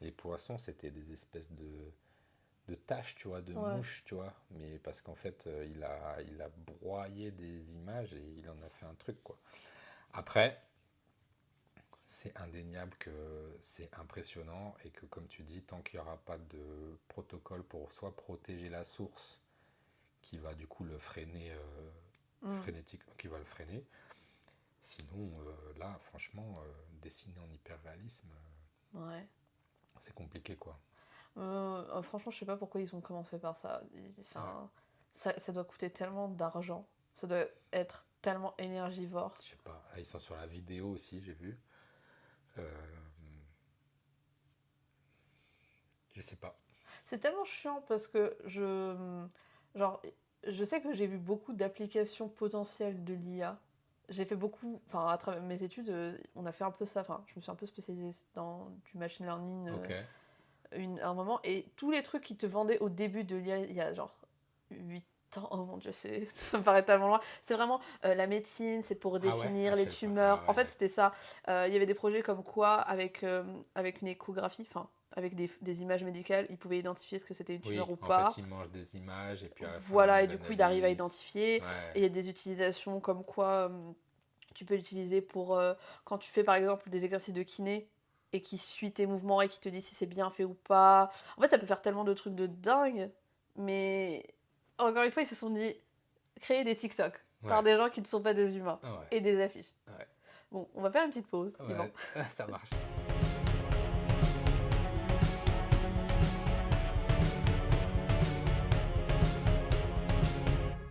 Et les poissons, c'était des espèces de taches, tu vois, de Ouais. mouches, tu vois. Mais parce qu'en fait, il a broyé des images et il en a fait un truc, quoi. Après, c'est indéniable que c'est impressionnant et que, comme tu dis, tant qu'il n'y aura pas de protocole pour soit protéger la source, qui va du coup le freiner, Hmm. qui va le freiner. Sinon, là, franchement, dessiner en hyper-réalisme, Ouais. c'est compliqué, quoi. Franchement, je sais pas pourquoi ils ont commencé par ça. Ouais, Enfin, ça doit coûter tellement d'argent. Ça doit être tellement énergivore. je sais pas. Là, ils sont sur la vidéo aussi, j'ai vu. Euh, je sais pas. C'est tellement chiant parce que genre, je sais que j'ai vu beaucoup d'applications potentielles de l'IA. J'ai fait beaucoup, enfin, à travers mes études, on a fait un peu ça. Enfin, je me suis un peu spécialisée dans du machine learning Ok. à un moment. Et tous les trucs qui te vendaient au début de l'IA, il y a genre 8 ans, oh mon dieu, ça me paraît tellement loin. C'est vraiment la médecine, c'est pour Ah ouais? définir Ah, je les savais pas. tumeurs. Ah En ouais, fait, d'accord. c'était ça. Il y avait des projets comme quoi, avec une échographie, enfin, avec des images médicales, ils pouvaient identifier ce que c'était une tumeur Oui, ou en fait, pas. ils mangent des images et puis à la fin, Voilà, et ils du coup, il arrive à analysent. identifier. Et Ouais. il y a des utilisations comme quoi tu peux l'utiliser pour quand tu fais par exemple des exercices de kiné et qui suit tes mouvements et qui te dit si c'est bien fait ou pas. En fait, ça peut faire tellement de trucs de dingue, mais encore une fois, ils se sont dit créer des TikTok par Ouais. des gens qui ne sont pas des humains Ah ouais. et des affiches. Ouais. Bon, on va faire une petite pause, Yvan. Ouais. Ça marche.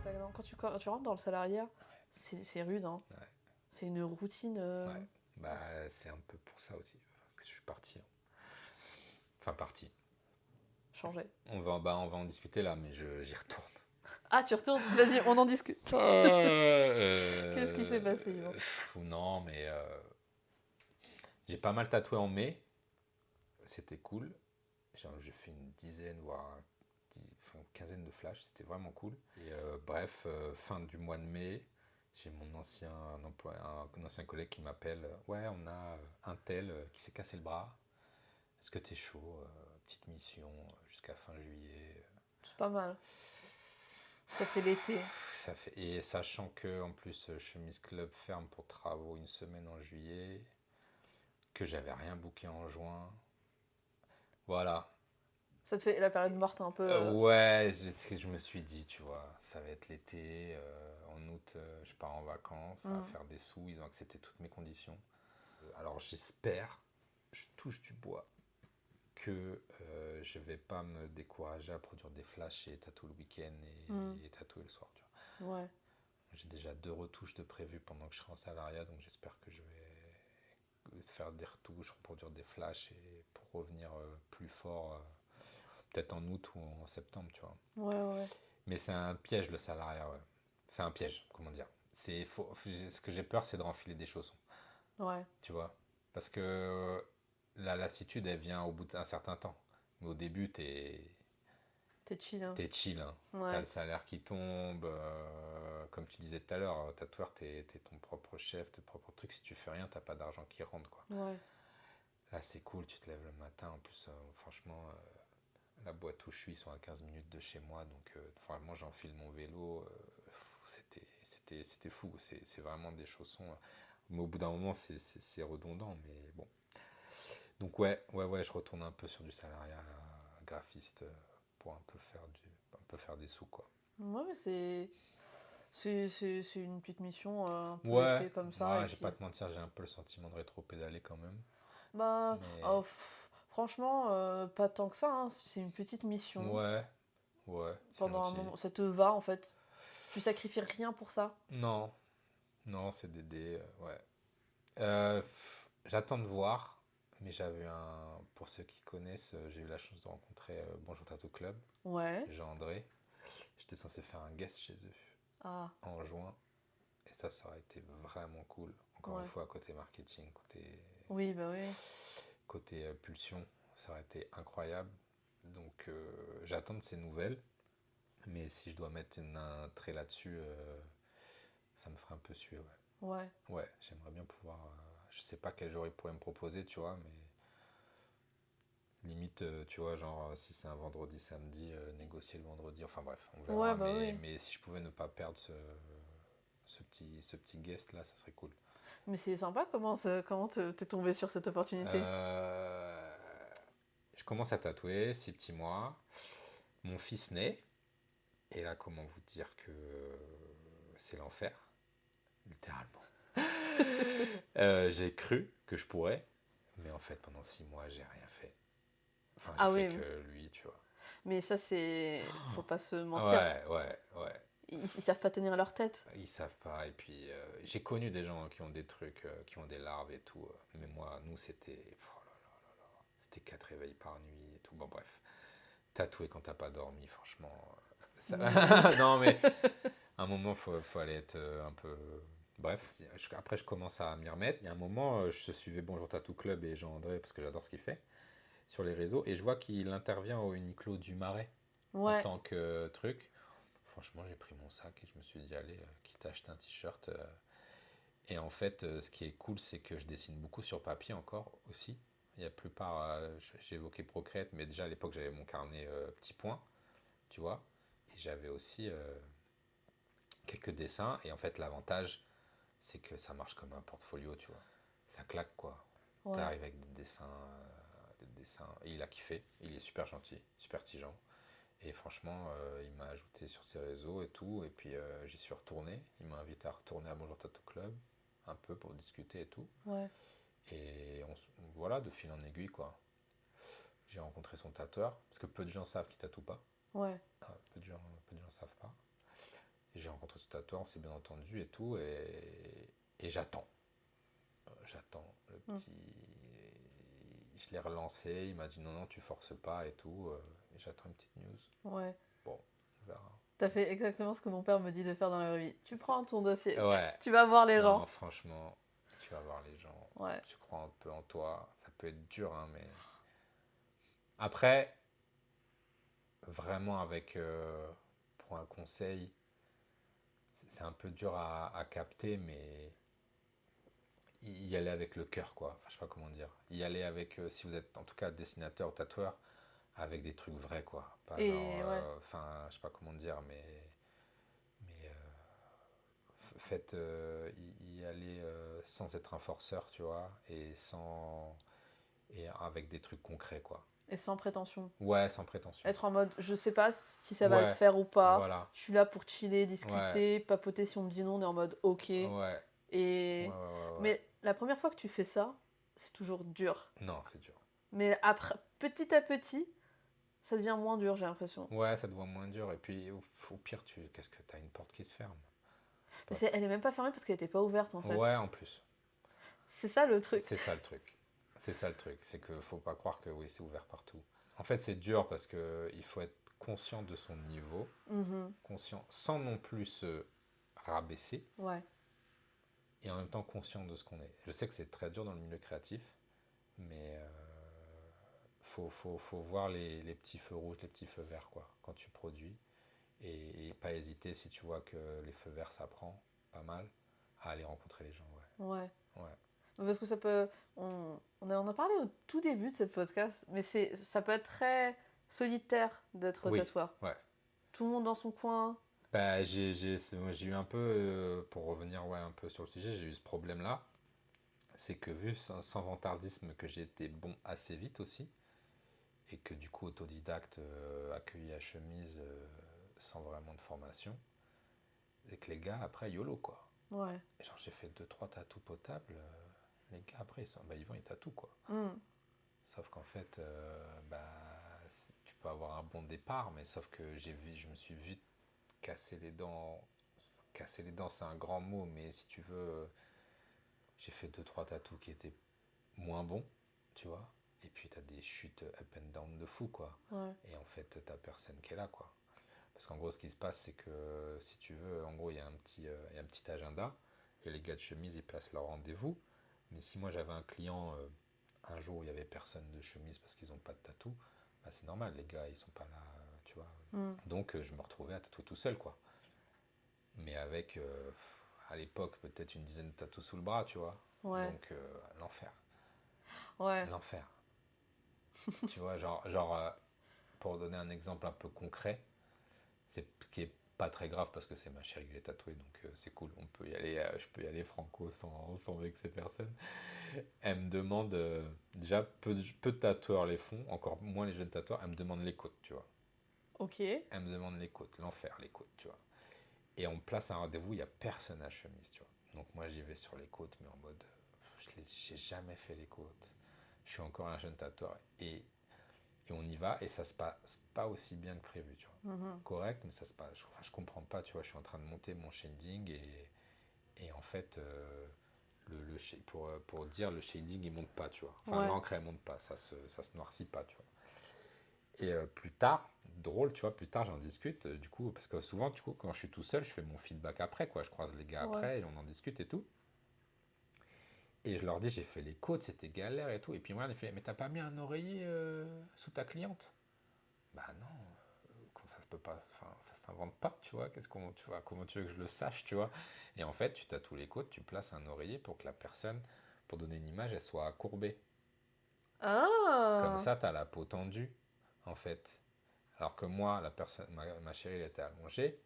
Stagnant. Quand tu rentres dans le salariat, c'est rude, hein. Ouais. C'est une routine Ouais. Bah, c'est un peu pour ça aussi que je suis parti, hein. Enfin, parti. changée. On va en discuter là, mais j'y retourne. Ah, tu retournes. Vas-y, on en discute. Qu'est-ce qui s'est Euh, passé, Yvan? non, mais j'ai pas mal tatoué en mai. C'était cool. J'ai fait une dizaine, voire une quinzaine de flashs. C'était vraiment cool. Et bref, fin du mois de mai, j'ai mon un ancien collègue qui m'appelle. Ouais, on a un tel qui s'est cassé le bras. Est-ce que t'es chaud? Petite mission jusqu'à fin juillet. C'est pas mal. Ça fait l'été. Et sachant que en plus Chemise Club ferme pour travaux une semaine en juillet, que j'avais rien booké en juin. Voilà. Ça te fait la période morte un peu. Ouais, c'est ce que je me suis dit, tu vois. Ça va être l'été. En août, je pars en vacances, à Hmm. faire des sous. Ils ont accepté toutes mes conditions. Alors j'espère, je touche du bois, que je vais pas me décourager à produire des flashs et tatouer le week-end Hmm. et tatouer le soir, tu vois. Ouais. J'ai déjà 2 retouches de prévues pendant que je serai en salariat, donc j'espère que je vais faire des retouches, reproduire des flashs et pour revenir plus fort, peut-être en août ou en septembre, tu vois. Ouais, ouais. Mais c'est un piège le salariat, ouais. C'est un piège, comment dire. Ce que j'ai peur, c'est de renfiler des chaussons, Ouais. tu vois. Parce que la lassitude, elle vient au bout d'un certain temps. Mais au début, T'es chill, hein. t'es chill, hein. T'as Ouais. le salaire qui tombe. Comme tu disais tout à l'heure, tatoueur, t'es ton propre chef, tes propres trucs. Si tu fais rien, t'as pas d'argent qui rentre, quoi. Ouais. Là, c'est cool, tu te lèves le matin. En plus, franchement, la boîte où je suis, ils sont à 15 minutes de chez moi. Donc, vraiment, j'enfile mon vélo. C'était fou. C'est vraiment des chaussons. Mais au bout d'un moment, c'est redondant. Mais bon. Donc, ouais, je retourne un peu sur du salariat, là, graphiste, pour un peu faire des sous, quoi. Ouais, mais c'est une petite mission un peu Ouais, été comme ça. moi, Et j'ai pas puis. te mentir, j'ai un peu le sentiment de rétro-pédaler quand même. Bah. Mais Oh, franchement, pas tant que ça, hein. C'est une petite mission. ouais, ouais, c'est Pendant un gentil. moment. Ça te va, en fait. Tu sacrifies rien pour ça. Non, non, c'est Dédé, ouais. J'attends de voir, mais pour ceux qui connaissent, j'ai eu la chance de rencontrer Bonjour Tattoo Club, Ouais. Jean-André. J'étais censé faire un guest chez eux. Ah, en juin. Et ça aurait été vraiment cool. Encore une ouais. fois, côté marketing, Oui, bah oui. côté pulsion, ça aurait été incroyable. Donc j'attends de ces nouvelles. Mais si je dois mettre un trait là-dessus, ça me ferait un peu suer. Ouais, Ouais. ouais, j'aimerais bien pouvoir. Je sais pas quel jour ils pourraient me proposer, tu vois, mais limite, tu vois, genre si c'est un vendredi, samedi, négocier le vendredi. Enfin bref, on Ouais, verra. bah Mais, oui. mais si je pouvais ne pas perdre ce petit guest là, ça serait cool. Mais c'est sympa comment t'es tombé sur cette opportunité. Euh, je commence à tatouer, 6 petits mois. Mon fils naît. Et là, comment vous dire que c'est l'enfer, littéralement. J'ai cru que je pourrais, mais en fait, pendant 6 mois, j'ai rien fait. Enfin, j'ai Ah fait oui, que lui, tu vois. mais ça c'est... Faut pas se mentir. Ouais, ouais, ouais. Ils savent pas tenir leur tête. Ils savent pas. Et puis, j'ai connu des gens qui ont des trucs, qui ont des larves et tout. Mais moi, nous, oh là là, c'était 4 réveils par nuit et tout. Bon, bref. Tatouer quand t'as pas dormi, franchement. Limite. Non, mais à un moment, faut aller être un peu. Bref, après, je commence à m'y remettre. Il y a un moment, je suivais Bonjour Tattoo Club et Jean-André parce que j'adore ce qu'il fait sur les réseaux. Et je vois qu'il intervient au Uniqlo du Marais en Ouais, tant que truc. Franchement, j'ai pris mon sac et je me suis dit, allez, quitte à acheter un t-shirt. Et en fait, ce qui est cool, c'est que je dessine beaucoup sur papier encore aussi. Il y a la plupart, j'ai évoqué Procreate, mais déjà à l'époque, j'avais mon carnet petits points, tu vois. Et j'avais aussi quelques dessins. Et en fait, l'avantage, c'est que ça marche comme un portfolio, tu vois. Ça claque, quoi. ouais. T'arrives avec des dessins, des dessins. Et il a kiffé. Il est super gentil, super tigeant. Et franchement, il m'a ajouté sur ses réseaux et tout. Et puis j'y suis retourné. Il m'a invité à retourner à Bonjour Tattoo Club, un peu pour discuter et tout. Ouais, Et voilà, de fil en aiguille, quoi. J'ai rencontré son tatoueur, parce que peu de gens savent qu'il tatoue pas. ouais. Ah, peu de gens savent pas. Et j'ai rencontré son tatoueur, on s'est bien entendu et tout. Et j'attends. J'attends le Hmm. petit. Je l'ai relancé, il m'a dit non, non, tu forces pas et tout. Et j'attends une petite news. Ouais. Bon, on verra. T'as fait exactement ce que mon père me dit de faire dans la vraie vie. Tu prends ton dossier, tu, Ouais, tu vas voir les non, gens. franchement, tu vas voir les gens. Ouais. Je crois un peu en toi. Ça peut être dur, hein, mais. Après, vraiment, pour un conseil, c'est un peu dur à capter, mais y aller avec le cœur, quoi. Enfin, je sais pas comment dire. Y aller avec, si vous êtes en tout cas dessinateur ou tatoueur, avec des trucs vrais, quoi. Pas genre, Et ouais. enfin, je sais pas comment dire, mais faites y aller sans être un forceur, tu vois, et avec des trucs concrets, quoi. Et sans prétention. Ouais, sans prétention. Être en mode, je sais pas si ça va le Ouais, faire ou pas. voilà. Je suis là pour chiller, Ouais, discuter, papoter. Si on me dit non, on est en mode ok. ouais, ouais, ouais, Et... ouais. Mais la première fois que tu fais ça, c'est toujours dur. Non, c'est dur. Mais après, petit à petit, ça devient moins dur, j'ai l'impression. Ouais, ça devient moins dur. Et puis, au pire, qu'est-ce que t'as une porte qui se ferme? Mais Pas- elle est même pas fermée parce qu'elle était pas ouverte en Ouais, fait. en plus. C'est ça le truc. C'est ça le truc. C'est ça le truc. C'est que faut pas croire que oui, c'est ouvert partout. En fait, c'est dur parce que il faut être conscient de son niveau, Mhm. conscient sans non plus se rabaisser, Ouais. et en même temps conscient de ce qu'on est. Je sais que c'est très dur dans le milieu créatif, mais faut voir les petits feux rouges, les petits feux verts, quoi, quand tu produis. Et pas hésiter si tu vois que les feux verts ça prend pas mal, à aller rencontrer les gens, Ouais. ouais. Ouais. Parce que ça peut. On a parlé au tout début de cette podcast, mais ça peut être très solitaire d'être Oui, tatoueur. ouais. Tout le monde dans son coin. Bah, j'ai eu un peu, pour revenir ouais, un peu sur le sujet, j'ai eu ce problème-là. C'est que vu sans vantardisme que j'ai été bon assez vite aussi, et que du coup autodidacte, accueilli à chemise, sans vraiment de formation, et que les gars après YOLO quoi. Ouais. Et genre j'ai fait deux trois tatous potables, les gars après ils vont ils tatouent quoi. Mm. Sauf qu'en fait, bah, tu peux avoir un bon départ, mais sauf que je me suis vite cassé les dents. Casser les dents, c'est un grand mot, mais si tu veux, j'ai fait deux trois tatous qui étaient moins bons, tu vois. Et puis t'as des chutes up and down de fou, quoi. Ouais. Et en fait, t'as personne qui est là, quoi. Parce qu'en gros, ce qui se passe, c'est que si tu veux, en gros, il y a un petit agenda et les gars de chemise, ils placent leur rendez-vous. Mais si moi j'avais un client un jour où il y avait personne de chemise parce qu'ils n'ont pas de tatou, bah, c'est normal, les gars, ils sont pas là, tu vois. Hmm. Donc je me retrouvais à tatouer tout seul, quoi. Mais avec, à l'époque, peut-être une dizaine de tatous sous le bras, tu vois. Ouais, Donc l'enfer, ouais, l'enfer. Tu vois, pour donner un exemple un peu concret, c'est ce qui est pas très grave parce que c'est ma chérie que j'ai tatouée, donc c'est cool. On peut y aller, je peux y aller franco sans vexer personne. Elle me demande, déjà, peu de tatoueurs les font, encore moins les jeunes tatoueurs, elle me demande les côtes, tu vois. ok. Elle me demande les côtes, l'enfer, les côtes, tu vois. Et on me place un rendez-vous, il n'y a personne à chemise, tu vois. Donc moi j'y vais sur les côtes, mais en mode, j'ai jamais fait les côtes. Je suis encore un jeune tatoueur et on y va et ça se passe pas aussi bien que prévu, tu vois. Mhm. Correct, mais ça se passe. Je comprends pas, tu vois. Je suis en train de monter mon shading et en fait, pour dire, le shading il monte pas, tu vois. Enfin, Ouais, l'encre elle monte pas, ça se noircit pas, tu vois. Et plus tard, drôle, tu vois, plus tard j'en discute, du coup, parce que souvent, du coup, quand je suis tout seul, je fais mon feedback après, quoi. Je croise les gars ouais. après et on en discute et tout. Et je leur dis, j'ai fait les côtes, c'était galère et tout. Et puis moi, il fait, mais t'as pas mis un oreiller sous ta cliente? Bah non, ça se peut pas, enfin, ça s'invente pas, tu vois. Tu vois, comment tu veux que je le sache, tu vois? Et en fait, tu tatoues les côtes, tu places un oreiller pour que la personne, pour donner une image, elle soit courbée. Comme Ah! ça, tu as la peau tendue, en fait. Alors que moi, ma chérie, elle était allongée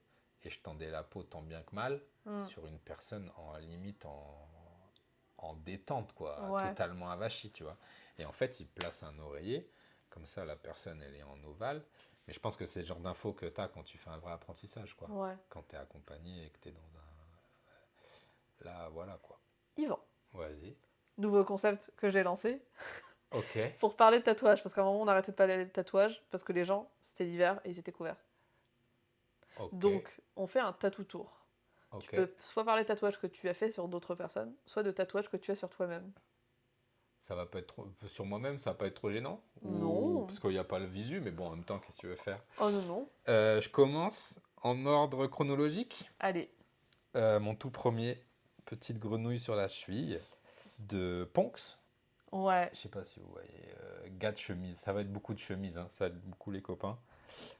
et je tendais la peau tant bien que mal Hmm. sur une personne en limite en détente, quoi, Ouais, totalement avachie, tu vois. Et en fait, il place un oreiller, comme ça, la personne, elle est en ovale. Mais je pense que c'est le genre d'info que tu as quand tu fais un vrai apprentissage, quoi. ouais. Quand tu es accompagné et que tu es dans un. Là, voilà, quoi. Yvan, Vas-y. nouveau concept que j'ai lancé Ok. pour parler de tatouage. Parce qu'à un moment, on arrêtait de parler de tatouage parce que les gens, c'était l'hiver et ils étaient couverts. Ok. Donc, on fait un tatou tour. Tu Ok. peux soit parler de tatouages que tu as fait sur d'autres personnes, soit de tatouages que tu as sur toi-même. Ça va pas être trop. Sur moi-même, ça va pas être trop gênant? Ou. Non. Parce qu'il n'y a pas le visu, mais bon, en même temps, qu'est-ce que tu veux faire? Oh non, non. Je commence en ordre chronologique. Allez. Mon tout premier, petite grenouille sur la cheville de Ponx. Ouais. Je sais pas si vous voyez. Gars de chemise. Ça va être beaucoup de chemises, hein, ça va être beaucoup les copains.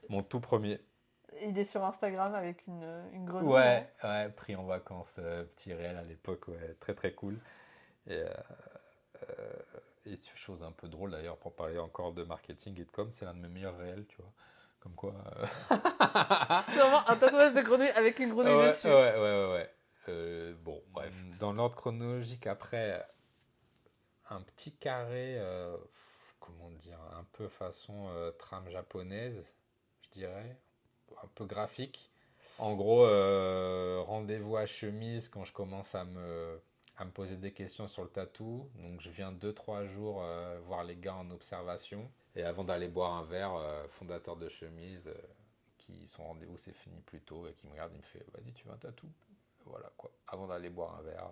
Mon tout premier. Il est sur Instagram avec une grenouille, non? Ouais, ouais, pris en vacances, petit réel à l'époque, ouais, très très cool. Et, chose un peu drôle d'ailleurs, pour parler encore de marketing et de com, c'est l'un de mes meilleurs réels, tu vois. Comme quoi. C'est vraiment un tatouage de grenouille avec une grenouille Ouais, ouais, dessus. ouais, ouais, ouais. Bon, bref. Dans l'ordre chronologique, après, un petit carré, comment dire, un peu façon trame japonaise, je dirais, un peu graphique. En gros, rendez-vous à chemise quand je commence à me poser des questions sur le tatou. Donc je viens 2 3 jours voir les gars en observation. Et avant d'aller boire un verre, fondateur de chemise, qui son rendez-vous s'est fini plus tôt et qui me regarde, il me fait vas-y, tu veux un tatou? Voilà quoi. Avant d'aller boire un verre,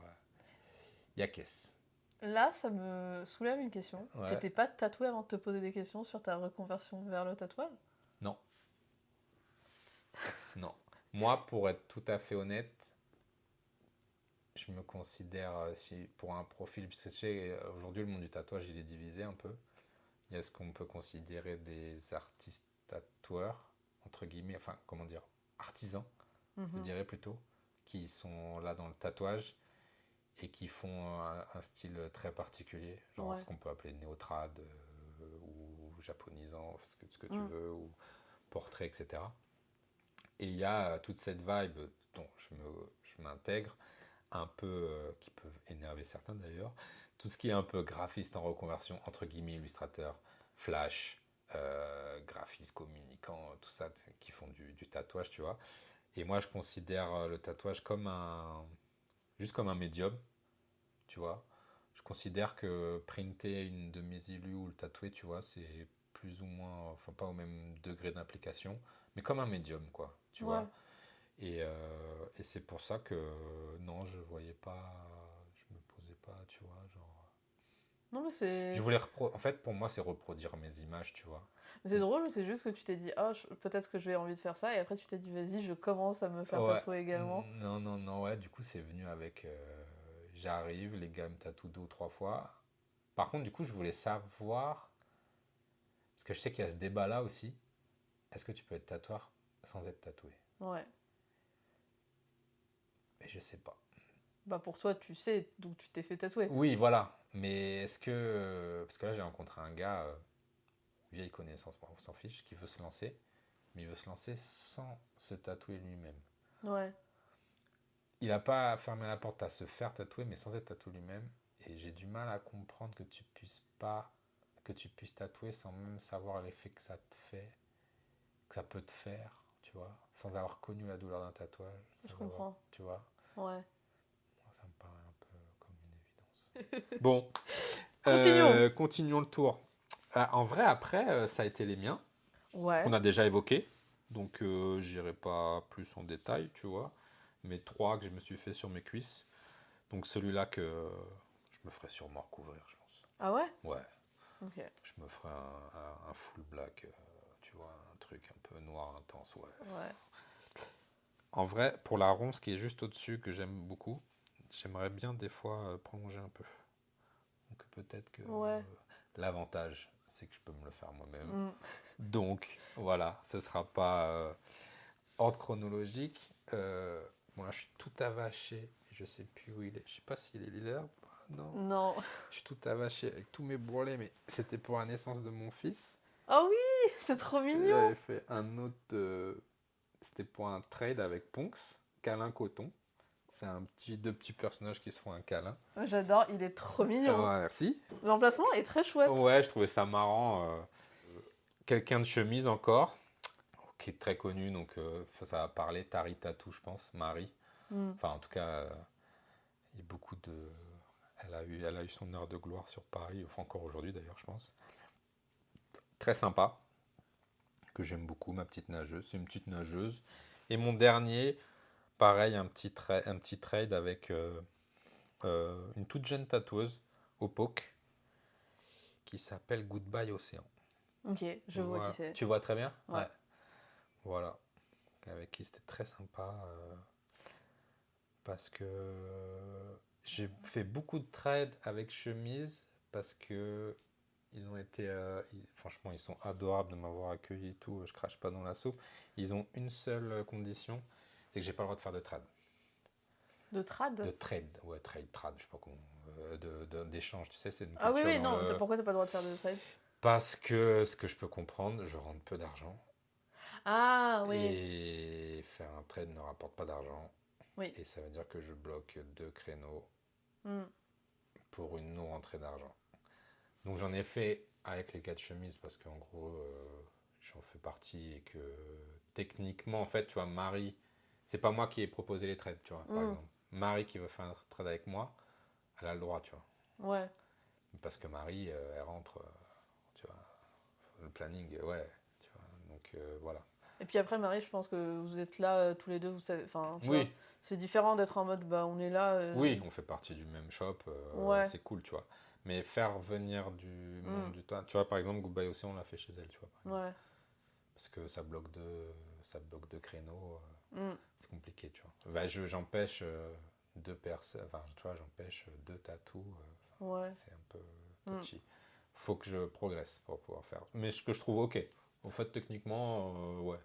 il y a caisse. Là, ça me soulève une question. Ouais. T'étais pas tatoué avant de te poser des questions sur ta reconversion vers le tatouage? Non, non. Moi, pour être tout à fait honnête, je me considère, si pour un profil, parce que tu sais, aujourd'hui le monde du tatouage il est divisé un peu. Il y a ce qu'on peut considérer des artistes tatoueurs, entre guillemets, enfin comment dire, artisans, je Mhm. dirais plutôt, qui sont là dans le tatouage et qui font un style très particulier, genre ce Ouais. qu'on peut appeler néotrad ou japonisant, ce que tu Mm. veux, ou portrait, etc. Et il y a toute cette vibe dont je m'intègre, un peu, qui peuvent énerver certains d'ailleurs, tout ce qui est un peu graphiste en reconversion, entre guillemets, illustrateur, flash, graphiste, communicant, tout ça, qui font du tatouage, tu vois. Et moi, je considère le tatouage juste comme un médium, tu vois. Je considère que printer une de mes illus ou le tatouer, tu vois, c'est plus ou moins, enfin pas au même degré d'implication, mais comme un médium, quoi, tu Ouais. vois. Et c'est pour ça que non, je voyais pas, je me posais pas, tu vois, genre. Non, mais c'est... Je voulais en fait, pour moi, c'est reproduire mes images, tu vois. Mais c'est drôle, c'est juste que tu t'es dit, ah, peut-être que j'ai envie de faire ça, et après tu t'es dit, vas-y, je commence à me faire Ouais. tatouer également. Non, non, non, ouais, du coup, c'est venu avec. J'arrive, les gars me tatouent 2 ou 3 fois. Par contre, du coup, je voulais savoir. Parce que je sais qu'il y a ce débat-là aussi. Est-ce que tu peux être tatoueur sans être tatoué? Ouais. Mais je sais pas. Bah pour toi, tu sais, donc tu t'es fait tatouer. Oui, voilà. Mais est-ce que. Parce que là, j'ai rencontré un gars, vieille connaissance, on s'en fiche, qui veut se lancer. Mais il veut se lancer sans se tatouer lui-même. Ouais. Il n'a pas fermé la porte à se faire tatouer, mais sans être tatoué lui-même. Et j'ai du mal à comprendre que tu puisses pas. Que tu puisses tatouer sans même savoir l'effet que ça te fait. Que ça peut te faire, tu vois. Sans avoir connu la douleur d'un tatouage. Je Sans avoir. comprends. Tu vois. Ouais. Moi, ça me paraît un peu comme une évidence. Bon, Continuons. continuons le tour. En vrai, après, ça a été les miens, Ouais. qu'on a déjà évoqués. Donc, j'irai pas plus en détail, tu vois. Mais 3 que je me suis fait sur mes cuisses. Donc, celui-là que je me ferai sûrement recouvrir, je pense. Ah ouais? Ouais, Ok. je me ferai un full black, tu vois, un truc un peu noir intense, ouais. Ouais. En vrai, pour la ronce qui est juste au-dessus, que j'aime beaucoup, j'aimerais bien des fois prolonger un peu. Donc peut-être que Ouais. l'avantage, c'est que je peux me le faire moi-même. Mm. Donc voilà, ce sera pas ordre chronologique. Bon là, je suis tout avaché. Je sais plus où il est. Je sais pas s'il est lilaire ou pas. Non. Non. Je suis tout avaché avec tous mes bourrelets, mais c'était pour la naissance de mon fils. Oh oui, c'est trop J'avais mignon. fait un autre. C'était pour un trade avec Ponx, câlin coton. C'est deux petits personnages qui se font un câlin. J'adore, il est trop mignon. Ouais, merci. L'emplacement est très chouette. Ouais, je trouvais ça marrant. Quelqu'un de chemise encore, qui est très connu, donc ça va parler. Tari Tatou, je pense. Marie. Mm. Enfin, en tout cas, il y a beaucoup de. Elle a eu son heure de gloire sur Paris, enfin encore aujourd'hui d'ailleurs, je pense. Très sympa, que j'aime beaucoup, ma petite nageuse. C'est une petite nageuse. Et mon dernier, pareil, un petit trade avec une toute jeune tatoueuse au POC qui s'appelle Goodbye Océan. Ok, je vois qui c'est. Tu vois très bien? Ouais. Ouais. Voilà. Avec qui c'était très sympa. Parce que j'ai fait beaucoup de trades avec chemise parce que ils ont été, franchement, ils sont adorables de m'avoir accueilli et tout. Je crache pas dans la soupe. Ils ont une seule condition, c'est que j'ai pas le droit de faire de trade. De trad? De trade, ouais, trade, je sais pas comment, d'échange. Tu sais, c'est une Ah oui, culture oui, dans non, le. pourquoi t'as pas le droit de faire de trade? Parce que ce que je peux comprendre, je rentre peu d'argent Ah oui, et faire un trade ne rapporte pas d'argent. oui. Et ça veut dire que je bloque 2 créneaux Mm. pour une non-rentrée d'argent. Donc j'en ai fait avec les 4 chemises parce qu'en gros, j'en fais partie et que techniquement, en fait, tu vois, Marie, c'est pas moi qui ai proposé les trades, tu vois, par Mm. exemple. Marie qui veut faire un trade avec moi, elle a le droit, tu vois. Ouais. Parce que Marie, elle rentre, tu vois, le planning, ouais, tu vois. Donc voilà. Et puis après, Marie, je pense que vous êtes là tous les deux, vous savez, enfin, tu vois, Oui, c'est différent d'être en mode, bah, on est là. oui, on fait partie du même shop, Ouais. c'est cool, tu vois. Mais faire venir du monde Mm. du temps, tu vois, par exemple, Goodbye Océan, on l'a fait chez elle, tu vois, par exemple. Ouais. Parce que ça bloque 2 créneaux, Mm. c'est compliqué, tu vois. Bah, j'empêche 2 personnes, enfin, tu vois, j'empêche 2 tatous, Ouais. c'est un peu Mm. touchy. Faut que je progresse pour pouvoir faire. Mais ce que je trouve ok. En fait, techniquement, ouais.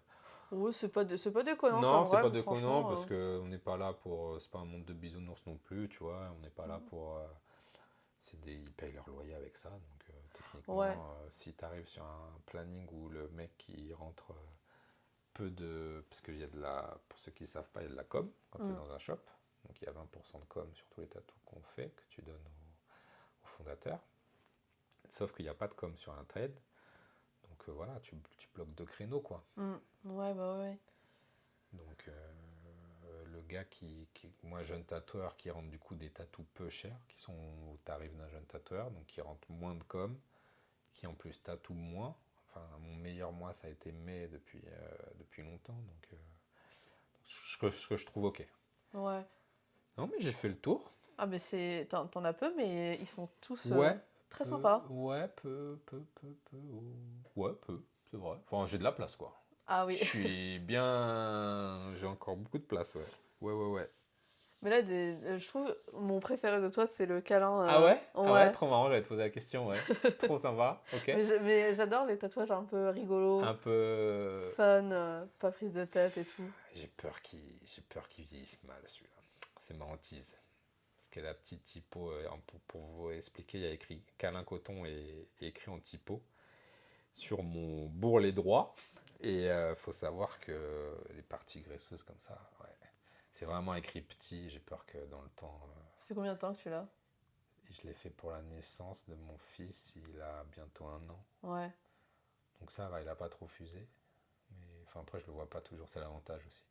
Ouais, c'est pas déconnant Non, comme c'est pas règle, déconnant franchement. parce qu'on n'est pas là pour. C'est pas un monde de bisounours non plus, tu vois. On n'est pas là pour. Ils payent leur loyer avec ça. Donc, Ouais. techniquement, si tu arrives sur un planning où le mec qui rentre peu de. Parce qu'il y a de la. Pour ceux qui ne savent pas, il y a de la com quand tu es Mm. dans un shop. Donc, il y a 20% de com sur tous les tatous qu'on fait, que tu donnes au fondateur. Sauf qu'il n'y a pas de com sur un trade. Donc, voilà, tu bloques 2 créneaux, quoi. Mm. Ouais, bah ouais. Donc, le gars moi, jeune tatoueur, qui rentre du coup des tatous peu chers, qui sont au tarif d'un jeune tatoueur, donc qui rentre moins de com, qui en plus tatoue moins. Enfin, mon meilleur mois, ça a été mai depuis longtemps, donc ce que je trouve ok. Ouais. Non, mais j'ai fait le tour. Ah, mais c'est. T'en as peu, mais ils sont tous. Ouais, Très sympa. Ouais, ouais, peu, c'est vrai. Enfin, j'ai de la place, quoi. Ah Je oui. suis bien. J'ai encore beaucoup de place, ouais. Ouais, ouais, ouais. Mais là, je trouve mon préféré de toi, c'est le câlin. Ah ouais? Ah ouais, Ouais. trop marrant, j'allais te poser la question, ouais. Trop sympa, ok. Mais j'adore les tatouages un peu rigolos, Un peu. fun, pas prise de tête et tout. J'ai peur qu'il vieillisse mal, celui-là. C'est ma hantise. Parce que la petite typo, pour vous expliquer, il y a écrit câlin coton et écrit en typo sur mon bourrelet droit. Et faut savoir que les parties graisseuses comme ça, ouais. C'est vraiment écrit petit. J'ai peur que dans le temps, Ça fait combien de temps que tu l'as? je l'ai fait pour la naissance de mon fils. Il a bientôt 1 an. Ouais. Donc ça va, il a pas trop fusé. Mais enfin après, je le vois pas toujours. C'est l'avantage aussi.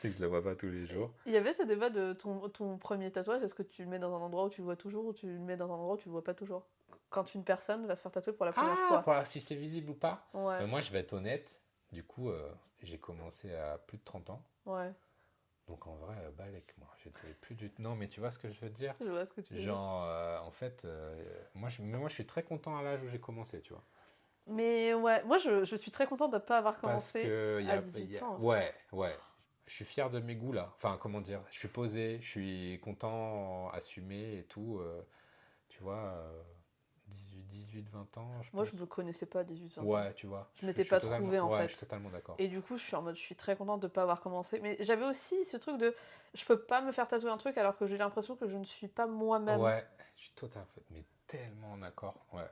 C'est que je le vois pas tous les jours. Il y avait ce débat de ton premier tatouage, est-ce que tu le mets dans un endroit où tu le vois toujours ou tu le mets dans un endroit où tu le vois pas toujours? Quand une personne va se faire tatouer pour la première Ah, fois. voilà, si c'est visible ou pas. Ouais, Moi, je vais être honnête. Du coup, j'ai commencé à plus de 30 ans. ouais, Donc en vrai, balèque, moi. J'étais plus du... Non, mais tu vois ce que je veux dire? je vois ce que tu veux dire. Genre, en fait, moi, je suis très content à l'âge où j'ai commencé, tu vois. Mais ouais, moi je suis très contente de ne pas avoir Parce commencé que, à 18 ans. ouais, ouais. Je suis fier de mes goûts, là. Enfin, comment dire? Je suis posé, je suis content, assumé et tout. Tu vois, 20 ans, je Moi je pense. me connaissais pas à 18-20 ans. Ouais, tu vois. Je m'étais Je suis pas totalement... trouvée en Ouais, je suis fait. totalement d'accord. Et du coup, je suis en mode, je suis très contente de ne pas avoir commencé. Mais j'avais aussi ce truc de, je peux pas me faire tatouer un truc alors que j'ai l'impression que je ne suis pas moi-même. Ouais, je suis totalement, mais tellement d'accord. Ouais.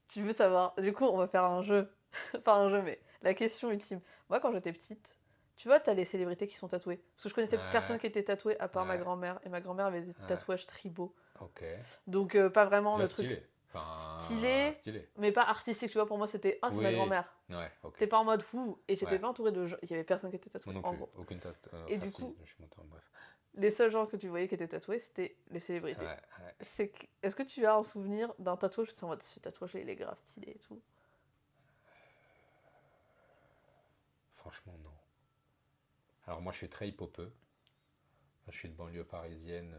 Tu veux savoir? Du coup, on va faire un jeu. Enfin, un jeu, mais la question ultime. Moi, quand j'étais petite, tu vois, t'as les célébrités qui sont tatouées. Parce que je connaissais personne Ouais, qui était tatoué à part ma ouais, grand-mère. Et ma grand-mère avait des ouais. tatouages tribaux. Ok. Donc, pas vraiment Déjà le truc stylé. Enfin, stylé, stylé. mais pas artistique. Tu vois, pour moi, c'était, ah, c'est ma Oui. grand-mère. Ouais, ok. T'es pas en mode ouh. Et j'étais Ouais. pas entourée de gens. Il y avait personne qui était Moi tatoué, non en plus. gros. Aucune Et Enfin, du si, coup, je suis monté en bref. les seuls gens que tu voyais qui étaient tatoués, c'était les Ouais, célébrités. ouais. Est-ce que tu as un souvenir d'un tatouage où tu es en mode ce tatouage il est grave stylé et tout? Franchement, non. Alors, moi, je suis très hip-hopeux. Je suis de banlieue parisienne,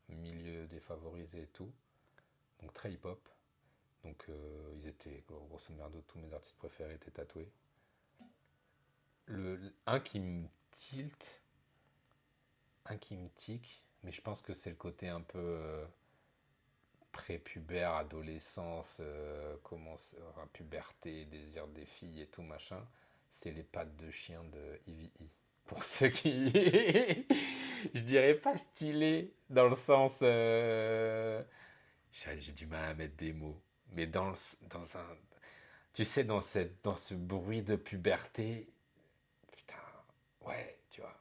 milieu défavorisé et tout. Donc, très hip-hop. Donc, ils étaient, grosso merdo, tous mes artistes préférés étaient tatoués. Un qui me tilte, un qui me tique, mais je pense que c'est le côté un peu prépubère, adolescence, enfin, puberté, désir des filles et tout machin. C'est les pattes de chien de Ivy. Pour ceux qui. Je dirais pas stylé dans le sens. J'ai du mal à mettre des mots. Mais dans un. Tu sais, dans ce bruit de puberté. Putain, ouais, tu vois.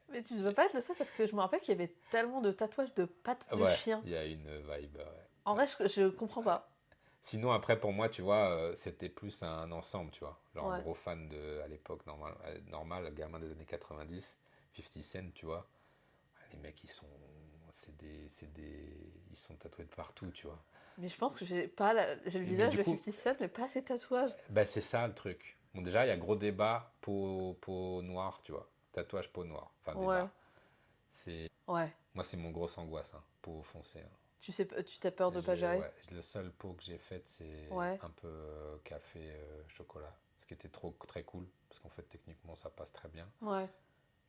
Mais tu ne veux pas être le seul parce que je me rappelle qu'il y avait tellement de tatouages de pattes de Ouais, chien. il y a une vibe. Ouais, En ouais, vrai, je comprends ouais. pas. Sinon, après, pour moi, tu vois, c'était plus un ensemble, tu vois. Genre, Ouais. gros fan de, à l'époque, normal, gamin des années 90, 50 Cent, tu vois. Les mecs, ils sont. Ils sont tatoués de partout, tu vois. Mais je pense que j'ai pas j'ai le Mais visage du de coup, 50 Cent, mais pas ces tatouages. bah, c'est ça le truc. Bon, déjà, il y a gros débat peau noire, tu vois. Tatouage peau noire. Enfin, Ouais. débat. C'est. Ouais. Moi, c'est mon grosse angoisse, hein, peau foncée, hein. Tu sais, tu t'as peur de pas gérer? Ouais, le seul pot que j'ai fait, c'est Ouais. un peu café chocolat. Ce qui était très cool, parce qu'en fait, techniquement, ça passe très bien. Ouais.